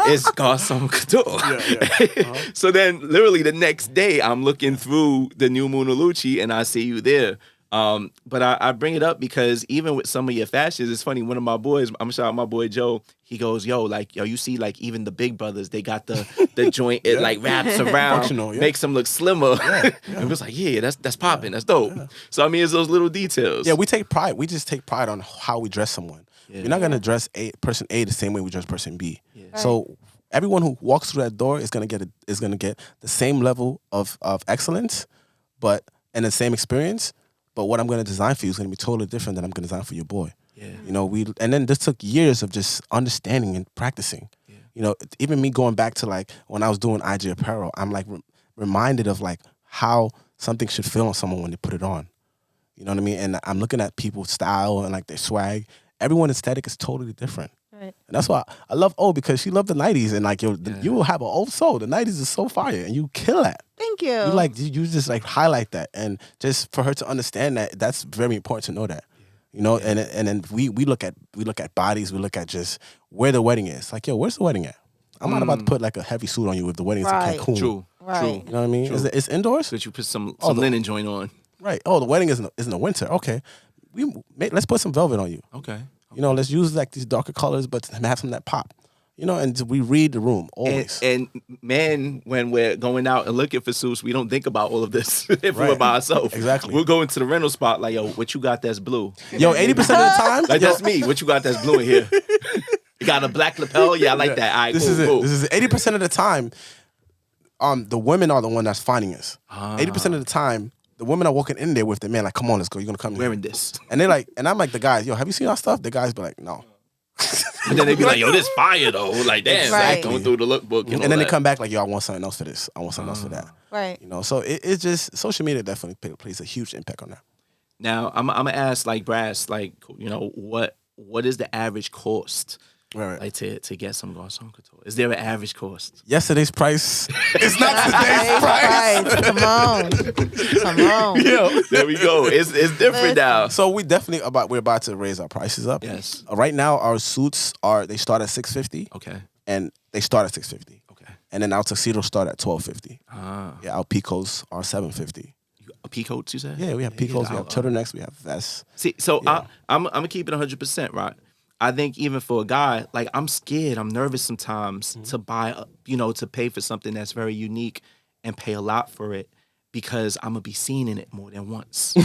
it's Garcon Couture." So then, literally the next day, I'm looking through the new Munaluchi, and I see you there. But I bring it up because even with some of your fashions, it's funny. One of my boys, I'm shout out my boy Joe. He goes, yo, you see, like even the big brothers, they got the joint. It like wraps around, makes them look slimmer. And it was like, that's popping, that's dope. So I mean, it's those little details. Yeah, we take pride. We just take pride on how we dress someone. You're not gonna dress person A the same way we dress person B. So everyone who walks through that door is gonna get the same level of excellence, and the same experience. But what I'm going to design for you is going to be totally different than I'm going to design for your boy. And then this took years of just understanding and practicing. Even me going back to like when I was doing IG apparel, I'm like reminded of like how something should feel on someone when they put it on. You know what I mean? And I'm looking at people's style and like their swag. everyone's aesthetic is totally different. Right. And that's why I love O, because she loved the 90s, and like you will have an old soul. The 90s is so fire, and you kill that. Thank you. You just like highlight that, and just for her to understand that, that's very important to know that. You know, and then we look at bodies, we look at just where the wedding is. Like, yo, where's the wedding at? I'm not about to put like a heavy suit on you if the wedding's in Cancun. True. Right. You know what I mean? It's indoors. That you put some linen joint on. Right. Oh, the wedding is in the winter. Okay. Let's put some velvet on you. Okay. You know, let's use like these darker colors, but have some that pop. You know, and we read the room always. And men, when we're going out and looking for suits, we don't think about all of this if we're by ourselves. Exactly. We'll go into the rental spot like, yo, what you got that's blue? Yo, 80% of the time. Like, that's me. What you got that's blue in here? You got a black lapel? Yeah, I like that. All right, This cool. is 80% of the time, the women are the one that's finding us. 80% of the time, the women are walking in there with the man, like, come on, let's go. You're going to come Wearing here. this. And they're like, and I'm like, the guys, yo, have you seen our stuff? The guys be like, no. And then they be like, yo, this fire, though. Like, damn, Right. going through the lookbook. And then they come back like, yo, I want something else for this. I want something else for that. Right. You know, so it's just, social media definitely plays a huge impact on that. Now, I'm going to ask, like, Brass, like, you know, what is the average cost? Right. Like to get some Garcon Couture. Is there an average cost? Yesterday's price is not today's price. Come on. Yo. There we go. It's different now. So we're about to raise our prices up. Yes. Right now, our suits they start at $650. Okay. And they start at $650. Okay. And then our tuxedos start at $1250. Ah. Yeah, our peacoats are $750. Peacoats, you said? Yeah, we have peacoats, we have turtlenecks, we have vests. See, so I'm gonna keep it 100%, right? I think even for a guy, like, I'm scared, I'm nervous sometimes to buy, to pay for something that's very unique and pay a lot for it because I'm gonna be seen in it more than once.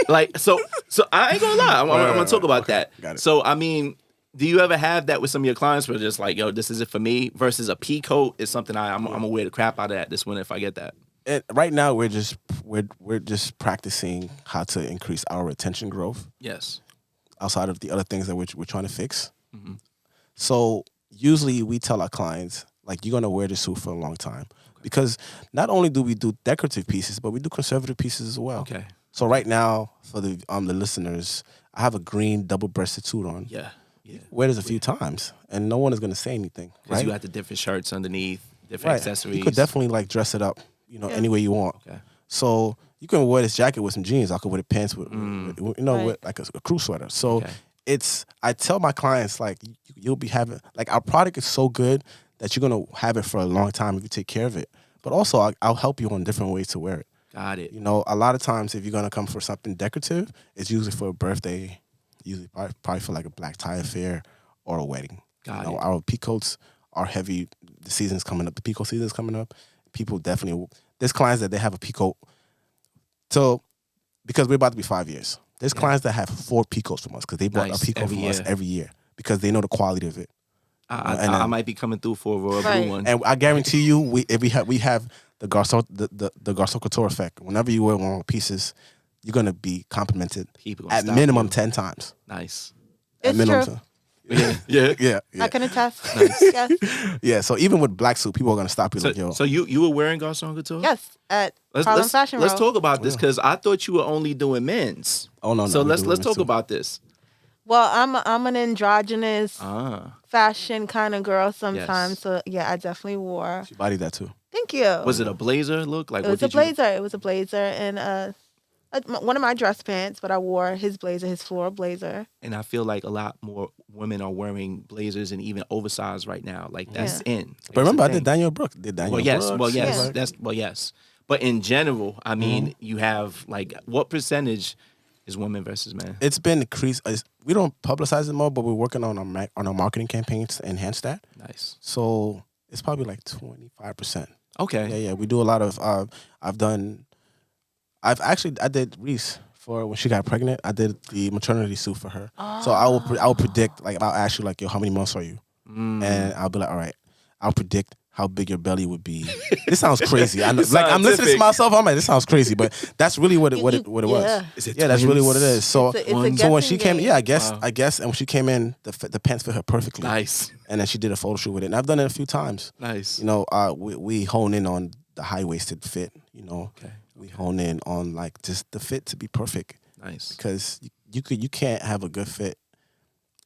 Like, so I ain't gonna lie, I'm gonna talk about that. Got it. So, I mean, do you ever have that with some of your clients where just like, yo, this is it for me versus a peacoat is something I'm gonna wear the crap out of that this winter if I get that? And right now, we're just practicing how to increase our retention growth. Yes. Outside of the other things that we're trying to fix. Mm-hmm. So usually we tell our clients, like, you're going to wear this suit for a long time. Okay. Because not only do we do decorative pieces, but we do conservative pieces as well. Okay. So right now, for the listeners, I have a green double-breasted suit on. Yeah. Yeah. Wear this a few times, and no one is going to say anything. Because right? you got the different shirts underneath, different accessories. You could definitely, like, dress it up, any way you want. Okay. So you can wear this jacket with some jeans. I could wear the pants with like a crew sweater. So I tell my clients, like, you'll be having, like, our product is so good that you're going to have it for a long time if you take care of it. But also, I'll help you on different ways to wear it. Got it. A lot of times, if you're going to come for something decorative, it's usually for a birthday, usually probably for like a black tie affair or a wedding. Got it. Our peacoats are heavy. The season's coming up. The peacoat season's coming up. People definitely, there's clients that they have a peacoat. So, because we're about to be 5 years, there's clients that have 4 peacoats from us because they bought a peacoat from us every year because they know the quality of it. I might be coming through for a royal blue one. And I guarantee you, we have the Garcon Couture effect. Whenever you wear one of our pieces, you're gonna be complimented at minimum 10 times. Nice. It's true. Yeah. I can attest. Nice. Yes. Yeah. So even with black suit, people are gonna stop you like, yo. So you were wearing Garcon Couture? Yes, at Harlem Fashion Row. Let's talk about this because I thought you were only doing men's. Oh no. So let's talk about this. Well, I'm an androgynous fashion kind of girl sometimes. Yes. So yeah, I definitely wore. She bodied that too. Thank you. Was it a blazer look? Like, it was a blazer. It was a blazer and one of my dress pants, but I wore his blazer, his floral blazer. And I feel like a lot more women are wearing blazers and even oversized right now. Like, that's in. But remember, I did Daniel Brooks. Yes. But in general, I mean, you have, like, what percentage is women versus men? It's been increased. We don't publicize it more, but we're working on our marketing campaigns to enhance that. Nice. So it's probably like 25%. Okay. Yeah. We do a lot of. I did Reese for when she got pregnant. I did the maternity suit for her. Oh. So I will predict, like, I'll ask you, like, yo, how many months are you? And I'll be like, all right, I'll predict how big your belly would be. This sounds crazy. I know, like, I'm listening to myself. I'm like, this sounds crazy, but that's really what it was. Yeah, that's really what it is. So when she came, I guess, and when she came in, the pants fit her perfectly. Nice. And then she did a photo shoot with it, and I've done it a few times. Nice. We hone in on the high waisted fit. Okay. We hone in on, like, just the fit to be perfect. Nice. Because you can't have a good fit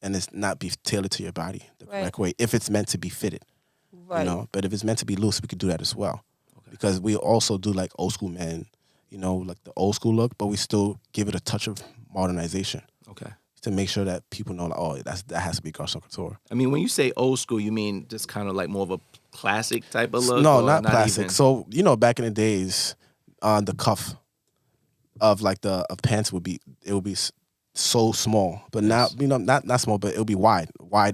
and it's not be tailored to your body the correct way if it's meant to be fitted. Right. You know, but if it's meant to be loose, we could do that as well. Because we also do like old school men, you know, like the old school look, but we still give it a touch of modernization. Okay. To make sure that people know, like, oh, that has to be Garcon Couture. I mean, when you say old school, you mean just kind of like more of a classic type of look? No, or not classic. Even? So, you know, back in the days, the cuff of like the pants would be so small, but now, you know, not small, but it'll be wide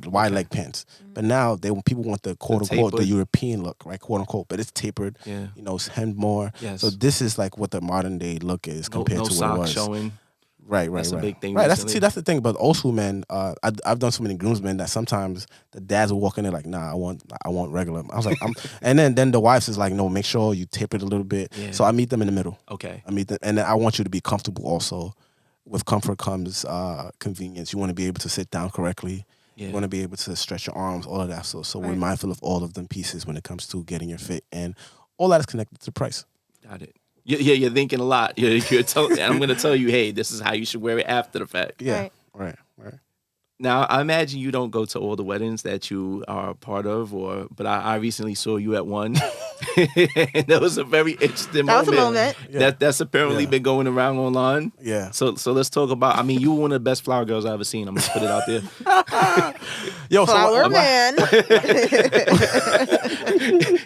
leg pants. But now people want the quote unquote the European look, right? Quote unquote, but it's tapered. Yeah. You know, it's hemmed more. Yes. So this is like what the modern day look is compared to what it was. Showing. Right. That's a big thing. Right. That's the thing about old school men. I've done so many groomsmen that sometimes the dads will walk in there like, nah, I want regular. I was like, and then the wives is like, no, make sure you taper it a little bit. Yeah. So I meet them in the middle. Okay. I meet them, and then I want you to be comfortable also. With comfort comes convenience. You want to be able to sit down correctly. Yeah. You want to be able to stretch your arms, all of that. So we're mindful of all of them pieces when it comes to getting your fit, and all that is connected to the price. Got it. Yeah, you're thinking a lot. And I'm going to tell you, hey, this is how you should wear it after the fact. Yeah, right. Now, I imagine you don't go to all the weddings that you are a part of, but I recently saw you at one. And that was a very interesting moment. That was a moment. Yeah. That's apparently been going around online. Yeah. So let's talk about, I mean, you were one of the best flower girls I've ever seen. I'm going to put it out there. Yo, flower man.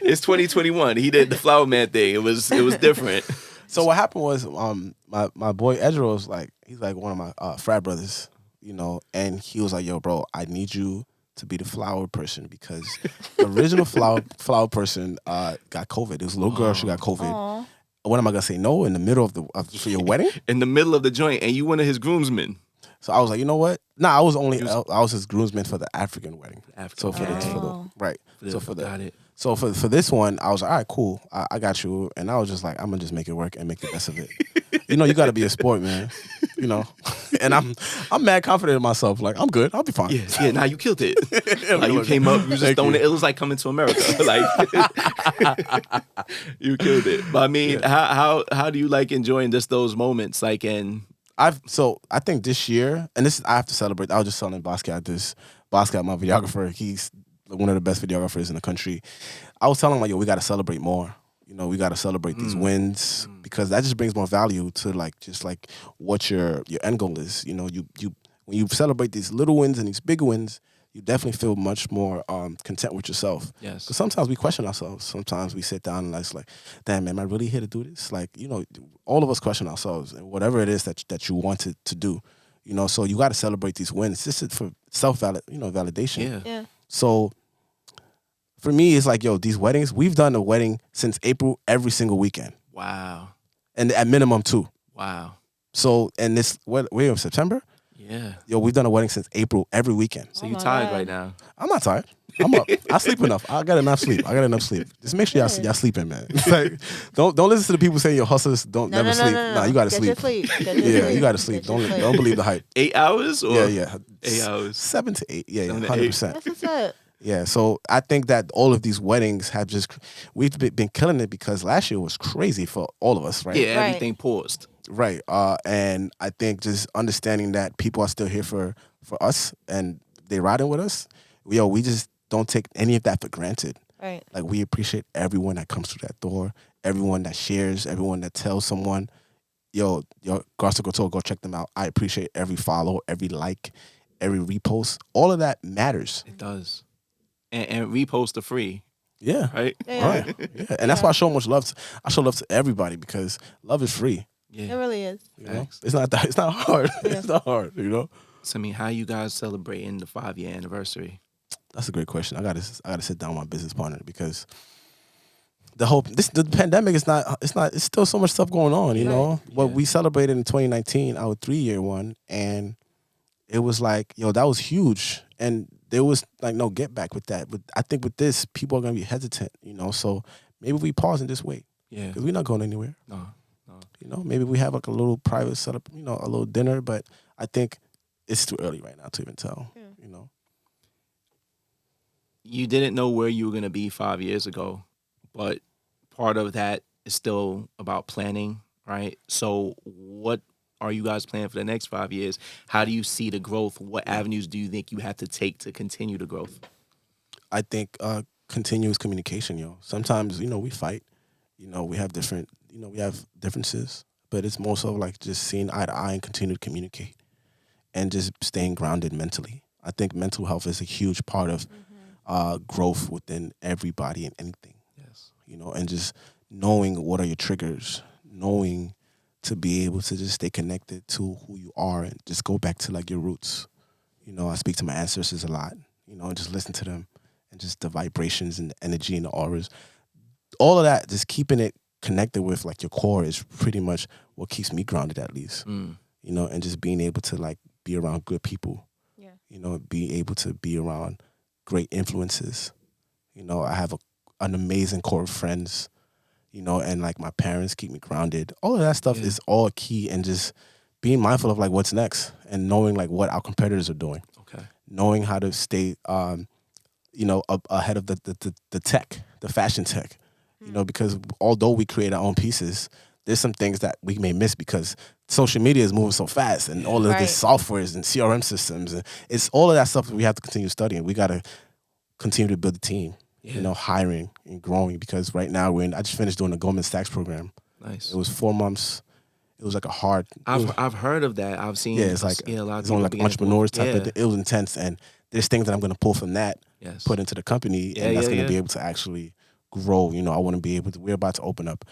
It's 2021. He did the flower man thing. It was different. So what happened was my boy Edro was like, he's like one of my frat brothers. You know, and he was like, yo, bro, I need you to be the flower person because the original flower person got COVID. It was a little girl, she got COVID. Aww. What am I going to say no in the middle of for your wedding? In the middle of the joint, and you one of his groomsmen. So I was like, you know what? Nah, I was his groomsman for the African wedding. So for this one, I was like, all right, cool. I got you. And I was just like, I'm going to just make it work and make the best of it. You know, you got to be a sport, man. You know? And I'm mad confident in myself. Like, I'm good. I'll be fine. Yeah, nah, you killed it. Like, you came up, you was just throwing it. It was like coming to America. Like, you killed it. But I mean, how do you like enjoying just those moments? Like, I think this year, and I have to celebrate. I was just telling Basquiat this. Basquiat, my videographer, he's one of the best videographers in the country. I was telling him, like, yo, we got to celebrate more. You know, we got to celebrate these wins because that just brings more value to like what your end goal is. You know, you when you celebrate these little wins and these big wins, you definitely feel much more content with yourself. Yes. Because sometimes we question ourselves. Sometimes we sit down and it's like, damn, man, am I really here to do this? Like, you know, all of us question ourselves and whatever it is that you wanted to do. You know, so you got to celebrate these wins. This is for validation. Yeah. So for me, it's like, yo, these weddings, we've done a wedding since April every single weekend. Wow. And at minimum 2. Wow. So, and we're in September? Yeah. Yo, we've done a wedding since April every weekend. So you're tired right now? I'm not tired. I'm up. I sleep enough. I got enough sleep. Just make sure y'all sleeping, man. Like, don't listen to the people saying your hustlers never sleep. Nah, you gotta sleep. You gotta sleep. Don't believe the hype. 8 hours? Or? Yeah. 8 hours. 7 to 8. Yeah, 100%. That's what's up. Yeah, so I think that all of these weddings have we've been killing it because last year was crazy for all of us, right? Yeah, everything paused. Right, and I think just understanding that people are still here for us and they riding with us, we just don't take any of that for granted. Right. Like, we appreciate everyone that comes through that door, everyone that shares, everyone that tells someone, yo, Garcon Couture, go check them out. I appreciate every follow, every like, every repost. All of that matters. It does. And repost are free. Yeah. Right? Yeah. Right. Yeah. And that's why I show much love. I show love to everybody because love is free. Yeah. It really is. You know? It's not hard. Yeah. It's not hard, you know? So, I mean, how you guys celebrating the 5-year anniversary? That's a great question. I gotta sit down with my business partner because the pandemic is it's still so much stuff going on, you know? Yeah. But we celebrated in 2019, our 3-year one, and it was like, yo, that was huge. And there was like no get back with that. But I think with this, people are gonna be hesitant, you know. So maybe we pause and just wait. Yeah. Because we're not going anywhere. No. You know, maybe we have like a little private setup, you know, a little dinner, but I think it's too early right now to even tell. Yeah. You know. You didn't know where you were gonna be 5 years ago, but part of that is still about planning, right? So what are you guys planning for the next 5 years? How do you see the growth? What avenues do you think you have to take to continue the growth? I think continuous communication, yo. Sometimes, we fight. We have we have differences, but it's more so like just seeing eye to eye and continue to communicate and just staying grounded mentally. I think mental health is a huge part of growth within everybody and anything. Yes. And just knowing what are your triggers, knowing to be able to just stay connected to who you are and just go back to like your roots. I speak to my ancestors a lot, and just listen to them and just the vibrations and the energy and the auras. All of that, just keeping it connected with like your core is pretty much what keeps me grounded, at least. And just being able to like be around good people. Yeah. Be able to be around great influences. I have an amazing core of friends, and like my parents keep me grounded. All of that stuff is all key, and just being mindful of like what's next and knowing like what our competitors are doing. Okay. Knowing how to stay, ahead of the tech, the fashion tech, because although we create our own pieces, there's some things that we may miss because social media is moving so fast and all of this softwares and CRM systems. And it's all of that stuff that we have to continue studying. We got to continue to build a team, hiring and growing, because right now I just finished doing a Goldman Sachs program. Nice. It was 4 months. It was like a hard. I've heard of that. I've seen. It's like a lot of it's people on like entrepreneurs type of thing. It was intense, and there's things that I'm going to pull from that, put into the company, and that's going to be able to actually grow. I want to be able to. We're about to open up.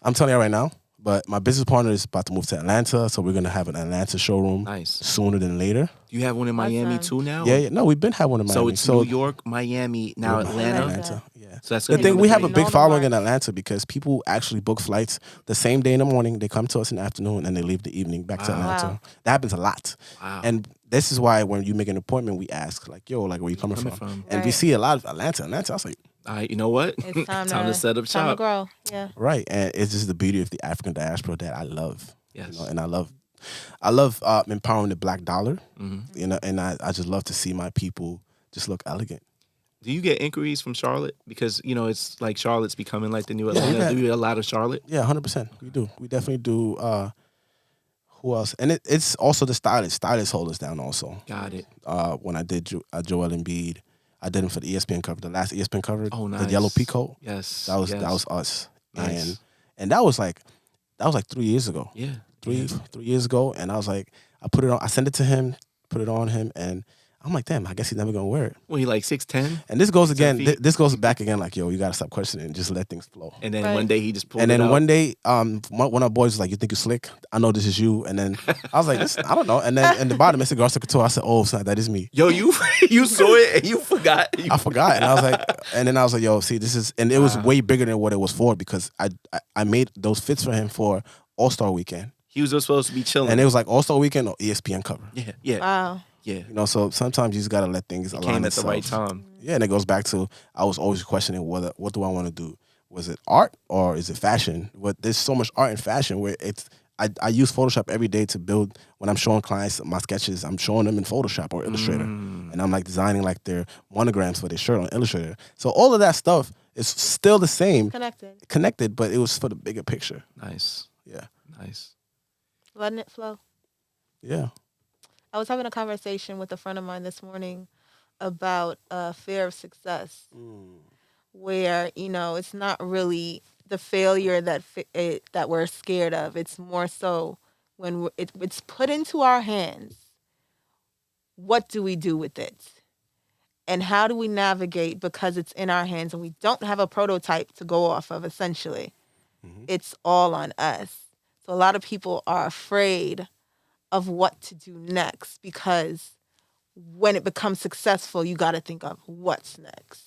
I'm telling you right now, but my business partner is about to move to Atlanta, so we're going to have an Atlanta showroom sooner than later. Do you have one in Miami too now? Yeah. No, we've been having one in Miami. So it's New York, Miami, now Atlanta. Yeah. So that's the thing. We have a big following in Atlanta because people actually book flights the same day in the morning. They come to us in the afternoon and they leave the evening back to Atlanta. Wow. That happens a lot. Wow. And this is why when you make an appointment, we ask like, "Yo, like where you coming from?" And we see a lot of Atlanta. I was like, you know what? It's time to set up shop. Time to grow. Yeah. Right, and it's just the beauty of the African diaspora that I love. Yes. And I love empowering the Black dollar. Mm-hmm. And I just love to see my people just look elegant. Do you get inquiries from Charlotte? Because it's like Charlotte's becoming like the new Atlanta. Do you get a lot of Charlotte? Yeah, 100%. We do. We definitely do. Who else? And it's also the stylists. Stylists hold us down also. Got it. When I did Joel Embiid, I did him for the ESPN cover, the last ESPN cover. Oh, nice. The yellow peacoat. Yes. That was us. Nice. And that was like 3 years ago. Yeah. 3 years ago. And I was like, I put it on, I sent it to him, put it on him, and I'm like, damn, I guess he's never gonna wear it. Well, he like 6'10"? And this goes again, this goes back again, like, yo, you gotta stop questioning and just let things flow. And then one day he just pulled it out. And then one day, one of our boys was like, you think you're slick? I know this is you. And then I was like, I don't know. And then in the bottom, it said Garcon Couture. I said, oh, son, that is me. Yo, you saw it and you forgot. I forgot. And I was like, yo, see, this is, and it was way bigger than what it was for, because I made those fits for him for All-Star Weekend. He was just supposed to be chilling. And it was like All-Star Weekend or ESPN cover. Yeah. Wow. Yeah. So sometimes you just gotta let things align. Came at the right time. Yeah, and it goes back to, I was always questioning what do I want to do? Was it art or is it fashion? There's so much art and fashion where I use Photoshop every day to build. When I'm showing clients my sketches, I'm showing them in Photoshop or Illustrator, and I'm like designing like their monograms for their shirt on Illustrator. So all of that stuff is still the same, connected, but it was for the bigger picture. Nice. Yeah. Nice. Letting it flow. Yeah. I was having a conversation with a friend of mine this morning about fear of success, where, it's not really the failure that we're scared of. It's more so when it's put into our hands, what do we do with it? And how do we navigate, because it's in our hands and we don't have a prototype to go off of, essentially. Mm-hmm. It's all on us. So a lot of people are afraid of what to do next, because when it becomes successful, you got to think of what's next.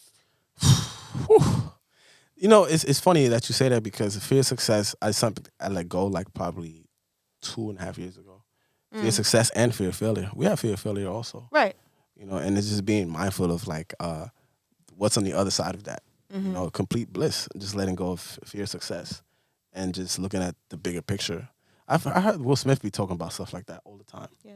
It's funny that you say that, because fear of success is something I let go like probably 2.5 years ago. Fear of success and fear of failure. We have fear of failure also. Right. And it's just being mindful of like what's on the other side of that. Mm-hmm. Complete bliss, just letting go of fear of success and just looking at the bigger picture. I heard Will Smith be talking about stuff like that all the time. Yeah.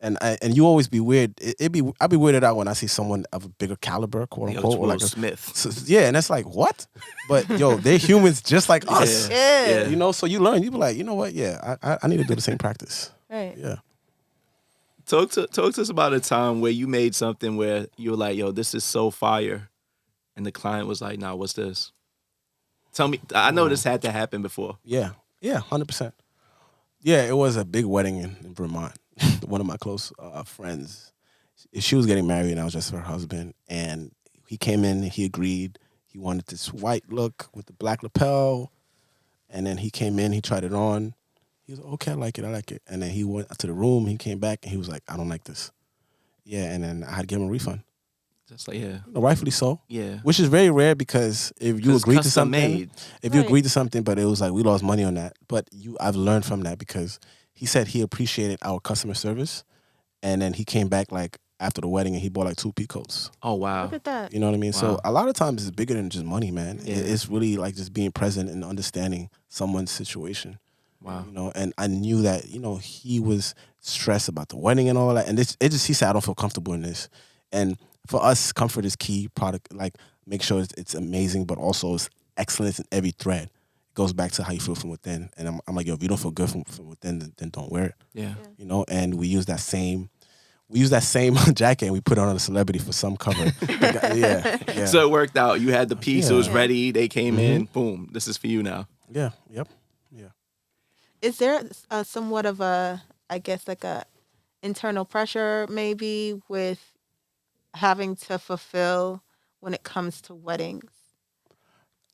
And you always be weird. I'd be weirded out when I see someone of a bigger caliber, quote unquote, or like Smith. So, yeah, and that's like what? But yo, they're humans just like us. Yeah. You know, so you learn. You be like, you know what? Yeah, I need to do the same practice. Right. Yeah. Talk to us about a time where you made something where you were like, yo, this is so fire, and the client was like, nah, what's this? Tell me. I know this had to happen before. Yeah, 100%. Yeah, it was a big wedding in Vermont. One of my close friends, she was getting married, and I was just her husband. And he came in, he agreed. He wanted this white look with the black lapel. And then he came in, he tried it on. He was like, okay, I like it. And then he went to the room, he came back, and he was like, I don't like this. Yeah, and then I had to give him a refund. Just like, yeah. Rightfully so. Yeah. Which is very rare because if you agree to something, made. you agreed to something, but it was like we lost money on that. But I've learned from that because he said he appreciated our customer service, and then he came back like after the wedding and he bought like 2 peacoats. Oh wow! Look at that. You know what I mean? Wow. So a lot of times it's bigger than just money, man. Yeah. It's really like just being present and understanding someone's situation. Wow. You know, and I knew that he was stressed about the wedding and all that, and he said I don't feel comfortable in this, and for us, comfort is key. Product, like, make sure it's amazing, but also it's excellence in every thread. It goes back to how you feel from within. And I'm like, yo, if you don't feel good from within, then don't wear it. Yeah. You know, and we use that same jacket and we put it on a celebrity for some cover. yeah. So it worked out. You had the piece. It was ready. They came in. Boom. This is for you now. Yeah. Yep. Yeah. Is there somewhat of a, I guess, like a internal pressure maybe with having to fulfill when it comes to weddings?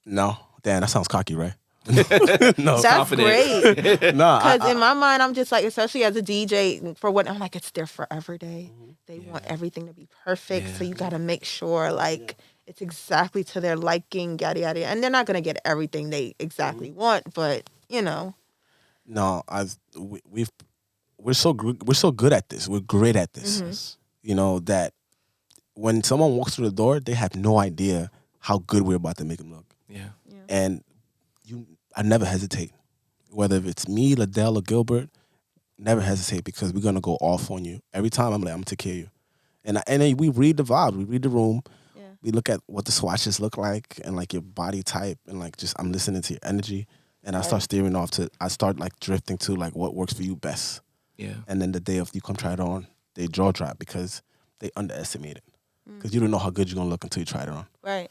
No. Damn, that sounds cocky, right? No, that's great. No, because in my mind, I'm just like, especially as a DJ for what I'm like, it's their forever day. They want everything to be perfect, so you got to make sure like it's exactly to their liking, yada yada. And they're not gonna get everything they exactly want, but No, we're so good at this. We're great at this. Mm-hmm. That when someone walks through the door, they have no idea how good we're about to make them look. Yeah. And I never hesitate. Whether it's me, Liddell, or Gilbert, never hesitate because we're going to go off on you. Every time I'm like, I'm going to take care of you. And then we read the vibe. We read the room. Yeah. We look at what the swatches look like and like your body type and like just I'm listening to your energy. And I start steering off I start like drifting to like what works for you best. Yeah. And then the day of you come try it on, they jaw drop because they underestimate it. Because you don't know how good you're going to look until you try it on. Right.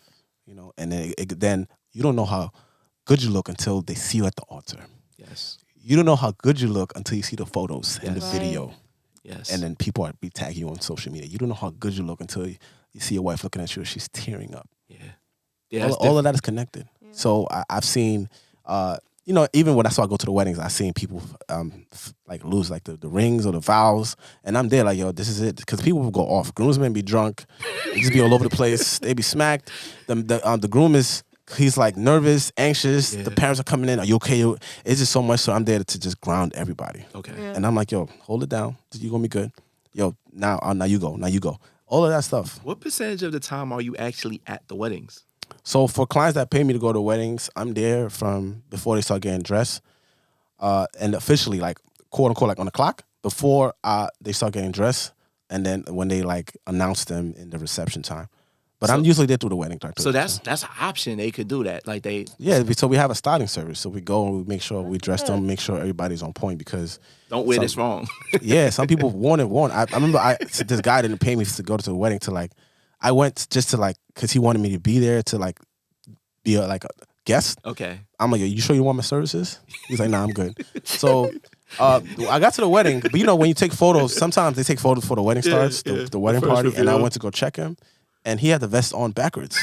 And then you don't know how good you look until they see you at the altar. Yes. You don't know how good you look until you see the photos and the video. Yes. And then people be tagging you on social media. You don't know how good you look until you see your wife looking at you and she's tearing up. Yeah. Yeah. All of that is connected. Yeah. So I've seen, even when I go to the weddings, I've seen people like lose like the rings or the vows. And I'm there like, yo, this is it. Because people will go off. Groomsmen be drunk. They just be all over the place. They be smacked. The groom he's like nervous, anxious. Yeah. The parents are coming in. Are you okay? It's just so much. So I'm there to just ground everybody. Okay. Yeah. And I'm like, yo, hold it down. You're going to be good. Yo, now you go. Now you go. All of that stuff. What percentage of the time are you actually at the weddings? So for clients that pay me to go to weddings, I'm there from before they start getting dressed. And officially, like, quote unquote, like on the clock, before they start getting dressed. And then when they like announce them in the reception time. But I'm usually there through the wedding time. So that's an option. They could do that. Like so we have a starting service. So we go and we make sure we dress them, make sure everybody's on point because don't wear this wrong. Yeah, some people want it. I remember this guy didn't pay me to go to the wedding to like I went just to like because he wanted me to be there to like be a guest. Okay. I'm like, you sure you want my services? He's like, nah, I'm good. So I got to the wedding, but when you take photos, sometimes they take photos before the wedding starts, the wedding party, and I went to go check him. And he had the vest on backwards.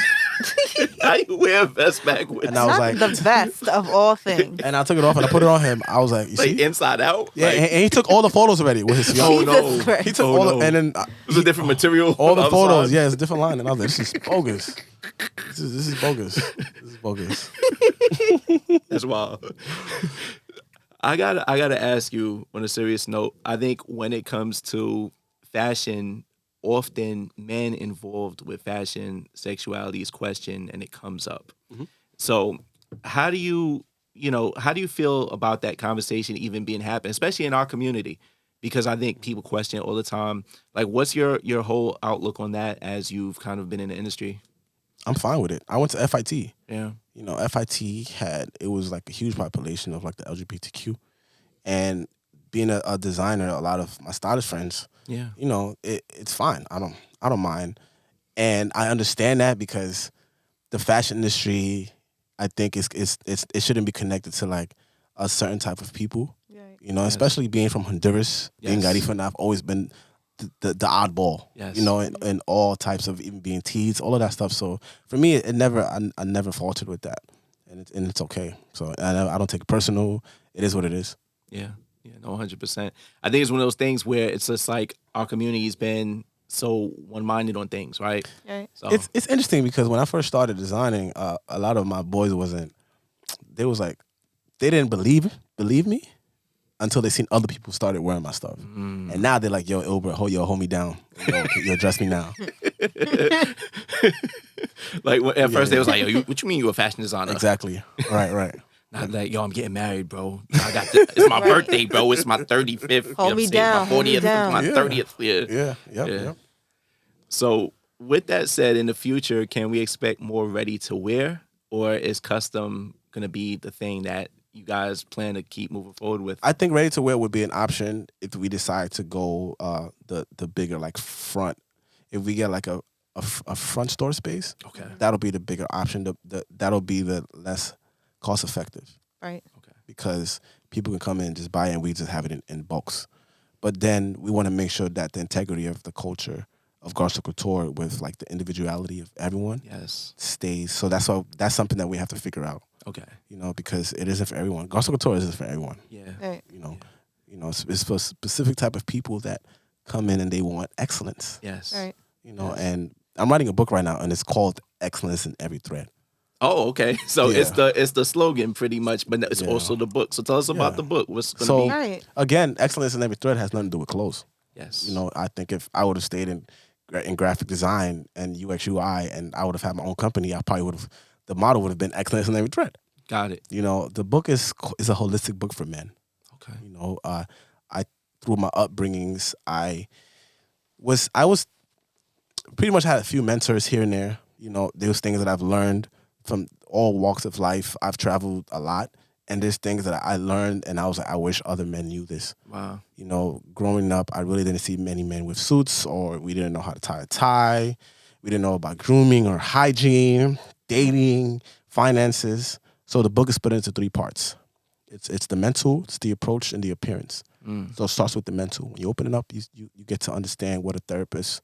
How you wear a vest backwards? And I was like, the vest of all things. And I took it off and I put it on him. I was like, you see? Inside out? Yeah, and he took all the photos already with his fiance. Oh, no. He took all the, and then... it was a different material? All the photos, yeah, it's a different line. And I was like, this is bogus. This is bogus. This is bogus. That's wild. I gotta ask you on a serious note, I think when it comes to fashion... often men involved with fashion, sexuality is questioned and it comes up. Mm-hmm. So how do you feel about that conversation even being happening, especially in our community? Because I think people question it all the time. Like, what's your whole outlook on that as you've kind of been in the industry? I'm fine with it. I went to FIT. Yeah. You know, FIT it was like a huge population of like the LGBTQ. And being a designer, a lot of my stylist friends, Yeah. you know, it's fine. I don't mind. And I understand that because the fashion industry, I think it shouldn't be connected to like a certain type of people. Right. You know, especially being from Honduras, being Garifuna, I've always been the oddball. Yes. You know, in all types of even being teased, all of that stuff. So for me, I never faltered with that, and it's okay. So I don't take it personal. It is what it is. Yeah. Yeah. No, 100%. I think it's one of those things where it's just like our community's been so one-minded on things, right? Right. So It's interesting because when I first started designing, a lot of my boys they didn't believe me until they seen other people started wearing my stuff. And now they're like, yo, Ilbert, hold me down. Yo, dress me now. like at first they was like, yo, what you mean you a fashion designer? Exactly. Right. Not like, yo, I'm getting married, bro. It's my birthday, bro. It's my 35th. Hold me down. My 40th, my Yeah. 30th. Yeah. Yep. So with that said, in the future, can we expect more ready to wear, or is custom going to be the thing that you guys plan to keep moving forward with? I think ready to wear would be an option if we decide to go the bigger like front. If we get like a front store space, Okay. that'll be the bigger option. That'll be the less cost effective. Right. Okay. Because people can come in and just buy it and we just have it in bulks. But then we want to make sure that the integrity of the culture of Garcon Couture with like the individuality of everyone stays. So that's something that we have to figure out. Okay. You know, because it isn't for everyone. Garcon Couture isn't for everyone. Yeah. Right. You know, it's for a specific type of people that come in and they want excellence. Yes. Right. You know, and I'm writing a book right now and it's called Excellence in Every Thread. Oh, okay. So Yeah. it's the slogan pretty much, but it's also the book. So tell us about the book. What's going to be? Right. Again, excellence in every thread has nothing to do with clothes. Yes. You know, I think if I would have stayed in graphic design and UX UI and I would have had my own company, the model would have been excellence in every thread. Got it. You know, the book is a holistic book for men. Okay. You know, through my upbringings, I was pretty much had a few mentors here and there. You know, there's things that I've learned from all walks of life. I've traveled a lot, and there's things that I learned, and I was like, I wish other men knew this. Wow. You know, growing up, I really didn't see many men with suits, or we didn't know how to tie a tie. We didn't know about grooming or hygiene, dating, finances. So the book is split into 3 parts. It's the mental, it's the approach, and the appearance. So it starts with the mental. When you open it up, you get to understand what a therapist,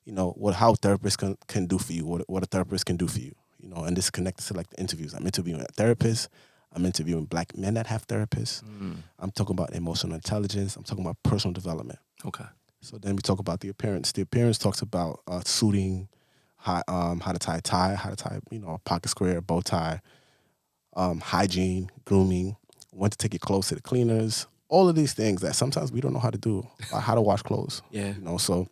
you know, how therapists can do for you, what a therapist can do for you. You know, and this is connected to like the interviews. I'm interviewing a therapist. I'm interviewing Black men that have therapists. I'm talking about emotional intelligence. I'm talking about personal development. Okay. So then we talk about the appearance. The appearance talks about suiting, how to tie a tie, how to tie, you know, a pocket square, bow tie, hygiene, grooming, when to take your clothes to the cleaners, all of these things that sometimes we don't know how to do, how to wash clothes. Yeah. You know, so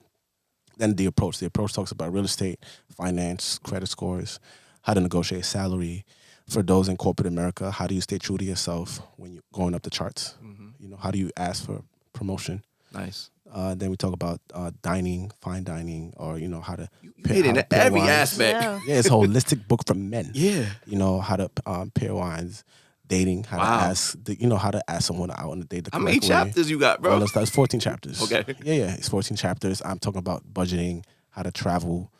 then the approach talks about real estate, finance, credit scores, how to negotiate salary. For those in corporate America, how do you stay true to yourself when you're going up the charts? You know, how do you ask for promotion? Nice. Then we talk about dining, fine dining, or, you know, how to You hit in every aspect. Yeah, it's a holistic book for men. Yeah. You know, how to pair wines, dating, how to ask, how to ask someone out on a date. How many chapters you got, bro? All that stuff. It's 14 chapters. Okay. Yeah, it's 14 chapters. I'm talking about budgeting, how to travel,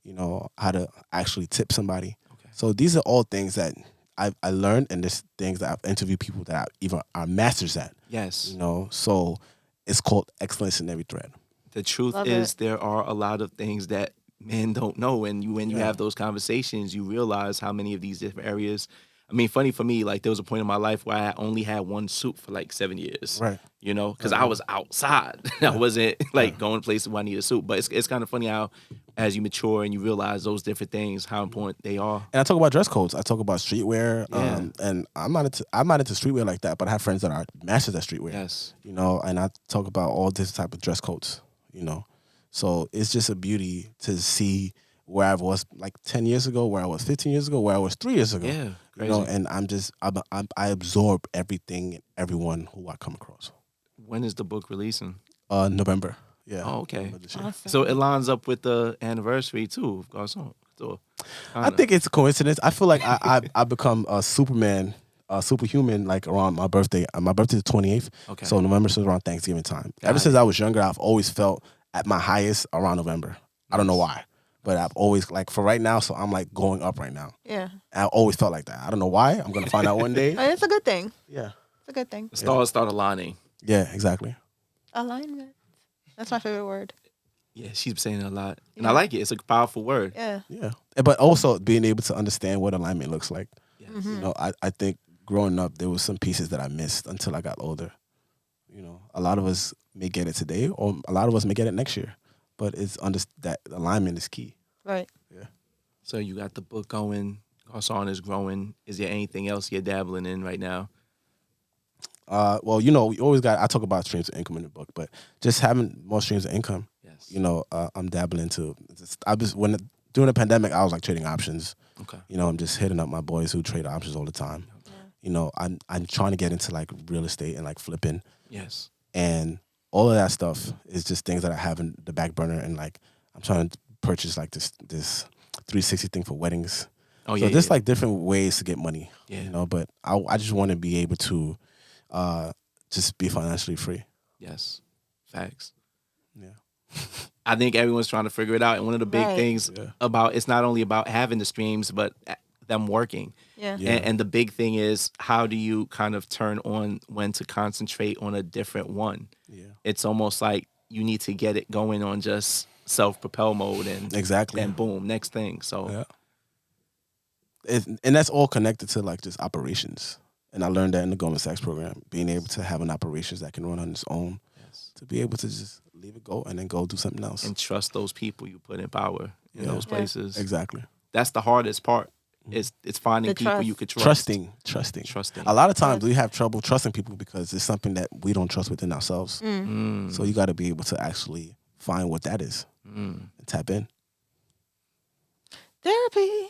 you know, how to actually tip somebody. Okay. So these are all things that I learned, and there's things that I've interviewed people that are masters at. Yes. You know, so it's called Excellence in Every Thread. The truth Love is it. there are a lot of things that men don't know, and when you have those conversations, you realize how many of these different areas. I mean, funny for me, like there was a point in my life where I only had one suit for like 7 years. Right. You know, because I was outside. I wasn't like going places where I need a suit. But it's kind of funny how, as you mature and you realize those different things, how important they are. And I talk about dress codes. I talk about streetwear. Yeah. And I'm not into streetwear like that, but I have friends that are masters at streetwear. Yes. You know, and I talk about all this type of dress codes, you know. So it's just a beauty to see where I was like 10 years ago, where I was 15 years ago, where I was 3 years ago. Yeah. Crazy. You know, and I absorb everything and everyone who I come across. when is the book releasing? November. Yeah. Oh, okay. Awesome. So it lines up with the anniversary too of Garcon. So, I think it's a coincidence. I feel like I become a Superman, superhuman, like around my birthday. My birthday is the 28th. Okay. So November is around Thanksgiving time. Got Ever it. since I was younger, I've always felt at my highest around November. I don't know why, but I've always, like, for right now, so I'm like going up right now. Yeah. I always felt like that. I don't know why. I'm gonna find out one day. It's a good thing. Yeah. It's a good thing. the stars start aligning. Yeah. Exactly. Alignment. That's my favorite word. Yeah, she's saying it a lot, and Yeah. I like it. It's a powerful word. Yeah. Yeah. But also being able to understand what alignment looks like. Yes. You know, I think growing up there was some pieces that I missed until I got older. You know, a lot of us may get it today, or a lot of us may get it next year. But it's that alignment is key. Right. Yeah. So you got the book going. Garcon is growing. Is there anything else you're dabbling in right now? Well, you know, we always I talk about streams of income in the book, but just having more streams of income. Yes. You know, I'm dabbling into. During the pandemic, I was like trading options. Okay. You know, I'm just hitting up my boys who trade options all the time. Yeah. You know, I'm trying to get into like real estate and like flipping, Yes. and all of that stuff is just things that I have in the back burner, and like I'm trying to purchase like this 360 thing for weddings. Oh So yeah. there's yeah. like different ways to get money. Yeah. You know, but I just want to be able to just be financially free. Yes. Facts. Yeah. I think everyone's trying to figure it out, and one of the big Right. things Yeah. about it's not only about having the streams, but them working. Yeah. Yeah. And the big thing is, how do you kind of turn on when to concentrate on a different one? Yeah. It's almost like you need to get it going on just self-propel mode, and Exactly. then boom, next thing. So Yeah. And that's all connected to like just operations. And I learned that in the Goldman Sachs program, being able to have an operations that can run on its own, yes. to be able to just leave it go and then go do something else. And trust those people you put in power in Yeah. those Yeah. places. Exactly. That's the hardest part. It's finding The people trust. you could trust. Trusting. A lot of times we have trouble trusting people because it's something that we don't trust within ourselves. Mm. So you got to be able to actually find what that is and tap in. Therapy.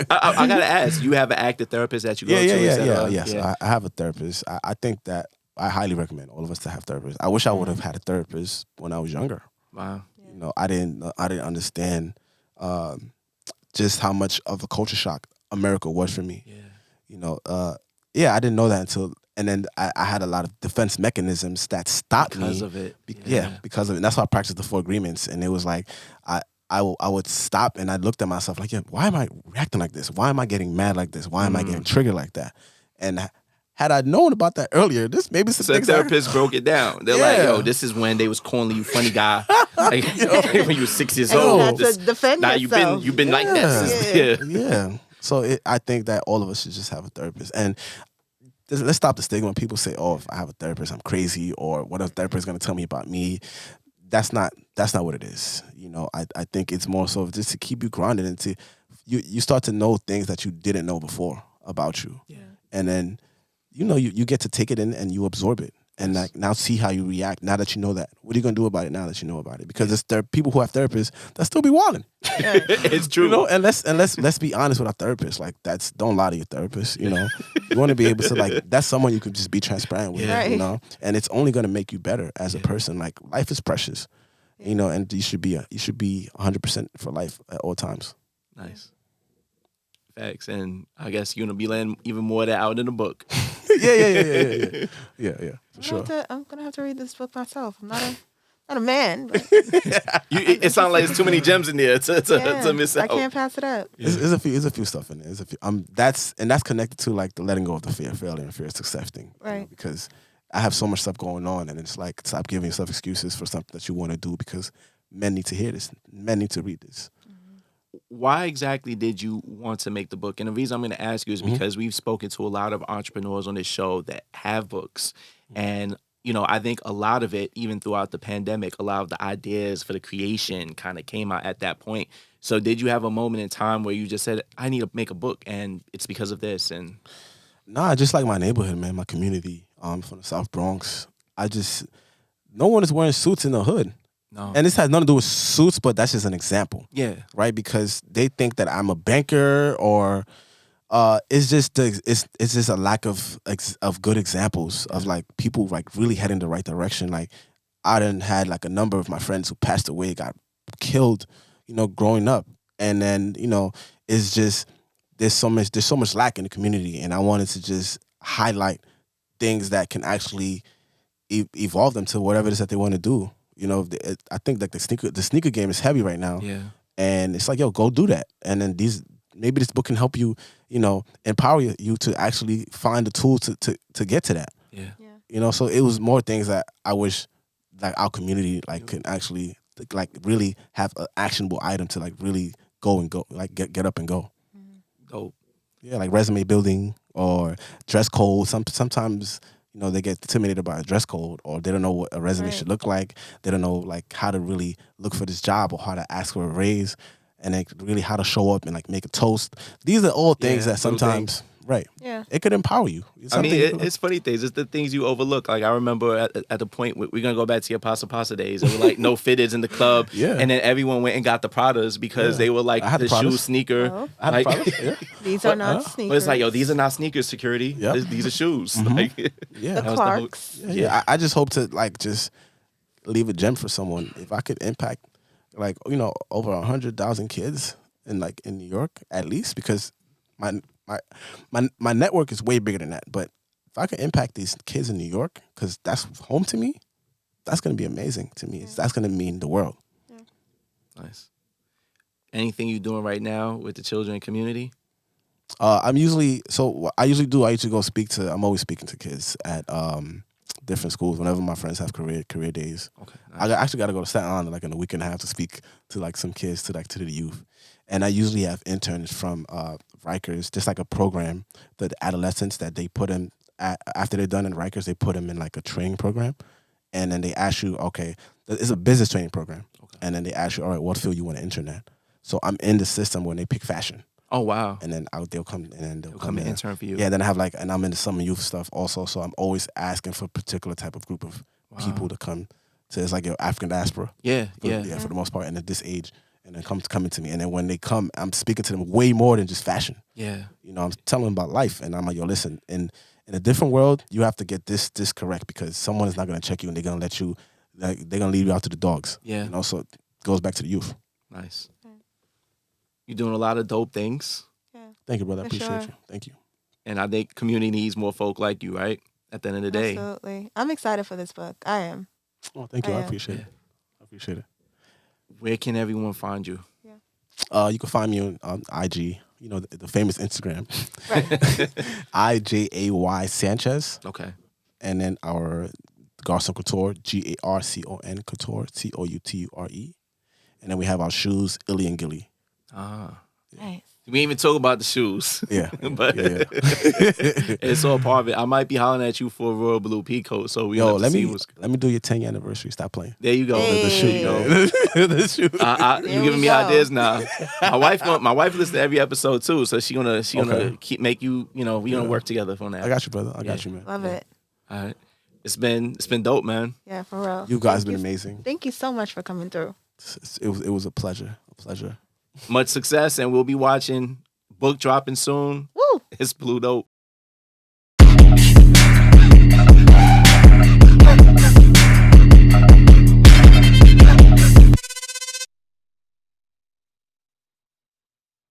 I gotta ask. You have an active therapist that you go to? Yes, I have a therapist. I think that I highly recommend all of us to have therapists. I wish I would have had a therapist when I was younger. Wow. You know, I didn't understand just how much of a culture shock America was for me. Yeah. You know, I didn't know that until, and then I had a lot of defense mechanisms that stopped me Because of it. because of it. And that's why I practiced the 4 agreements. And it was like I would stop and I looked at myself like, why am I reacting like this? Why am I getting mad like this? Why am I getting triggered like that? And had I known about that earlier, this maybe some So the things therapist broke it down. They're like, yo, this is when they was calling you funny guy. Like, when you were 6 years And you old. had to defend Nah, yourself. you've been like that. Yeah. Yeah. So I think that all of us should just have a therapist. And let's stop the stigma when people say, oh, if I have a therapist, I'm crazy, or what a therapist is going to tell me about me. That's not what it is. You know, I think it's more so just to keep you grounded and to you start to know things that you didn't know before about you. Yeah. And then, you know, you get to take it in and you absorb it. And like now see how you react now that you know that. What are you gonna do about it now that you know about it? Because there are people who have therapists that still be wilding. It's true. You know, and let's be honest with our therapists. Like don't lie to your therapist. You know, you want to be able to like that's someone you can just be transparent with. Yeah. You know, and it's only gonna make you better as a person. Like life is precious. You know, and you should be 100% for life at all times. Nice. Facts. And I guess you're gonna be letting even more of that out in the book. Yeah. For sure. I'm gonna have to read this book myself. I'm not a man, but It sounds like there's too many gems in there to miss out. I can't pass it up. There's a few stuff in there. There's a few. That's connected to like the letting go of the fear of failure and fear of success thing. You know, Right. because I have so much stuff going on, and it's like stop giving yourself excuses for something that you want to do because men need to hear this. Men need to read this. Why exactly did you want to make the book? And the reason I'm going to ask you is because we've spoken to a lot of entrepreneurs on this show that have books. And, you know, I think a lot of it, even throughout the pandemic, a lot of the ideas for the creation kind of came out at that point. So did you have a moment in time where you just said, I need to make a book and it's because of this? And Nah, just like my neighborhood, man, my community, from the South Bronx. No one is wearing suits in the hood. no. And this has nothing to do with suits, but that's just an example. Yeah. Right? Because they think that I'm a banker or It's just it's just a lack of good examples of like people like really heading the right direction. Like I done had like a number of my friends who passed away, got killed, growing up, and then it's just there's so much lack in the community, and I wanted to just highlight things that can actually evolve them to whatever it is that they want to do. I think like the sneaker game is heavy right now, and it's like, yo, go do that, and then maybe this book can help you, empower you to actually find the tools to get to that. So it was more things that I wish like our community like can actually like really have an actionable item to like really go like get up and go. Dope. Yeah, like resume building or dress code. Sometimes they get intimidated by a dress code, or they don't know what a resume should look like. They don't know like how to really look for this job or how to ask for a raise, and like really how to show up and like make a toast. These are all things that sometimes, it could empower you. It's funny things. It's the things you overlook. Like I remember at the point, we're gonna go back to your pasta days. It was like no fitteds in the club, and then everyone went and got the Pradas because they were like the shoe sneaker. Oh. I had Pradas, These are not sneakers. But it's like, yo, these are not sneakers, security. These are shoes. Like, the Clarks. I just hope to like just leave a gem for someone. If I could impact like over 100,000 kids in New York at least, because my network is way bigger than that. But if I can impact these kids in New York, because that's home to me, that's going to be amazing to me. That's going to mean the world. Nice. Anything you doing right now with the children community? I usually go speak to. I'm always speaking to kids at different schools whenever my friends have career days. Okay, nice. I actually got to go to Staten Island like in a week and a half to speak to like some kids to the youth, and I usually have interns from Rikers, just like a program that the adolescents that they put in after they're done in Rikers, they put them in like a training program, and then they ask you, okay, it's a business training program, and then they ask you, all right, what field you want to intern at? So I'm in the system when they pick fashion. Oh wow! And then they'll come and they'll come and intern for you. Yeah, then I have and I'm into summer youth stuff also. So I'm always asking for a particular type of group of people to come. So it's like your African diaspora. For the most part, and at this age, and then coming to me. And then when they come, I'm speaking to them way more than just fashion. Yeah, I'm telling them about life, and I'm like, yo, listen, in a different world, you have to get this correct, because someone is not gonna check you and they're gonna let you, they're gonna leave you out to the dogs. Yeah, so it goes back to the youth. Nice. You're doing a lot of dope things. Yeah. Thank you, brother. I appreciate you. Thank you. And I think community needs more folk like you, right? At the end of the day. Absolutely. I'm excited for this book. I am. Oh, thank you. I appreciate it. I appreciate it. Where can everyone find you? You can find me on IG, the famous Instagram. Right. IJAY Sanchez. Okay. And then our Garcon Couture, GARCON Couture, COUTURE. And then we have our shoes, Illy and Gilly. Ah. Nice. We didn't even talk about the shoes. Yeah. But it's all part of it. I might be hollering at you for a royal blue peacoat, so let me do your 10th anniversary. Stop playing. There you go. Hey. The shoe. The shoe. You giving me ideas now. My wife listens to every episode too, so she gonna make you. We gonna work together on that. I got you, brother. I got you, man. Love it. All right. It's been dope, man. Yeah, for real. You guys been amazing. Thank you so much for coming through. It was a pleasure. A pleasure. Much success, and we'll be watching book dropping soon. Woo! It's Blue Dope.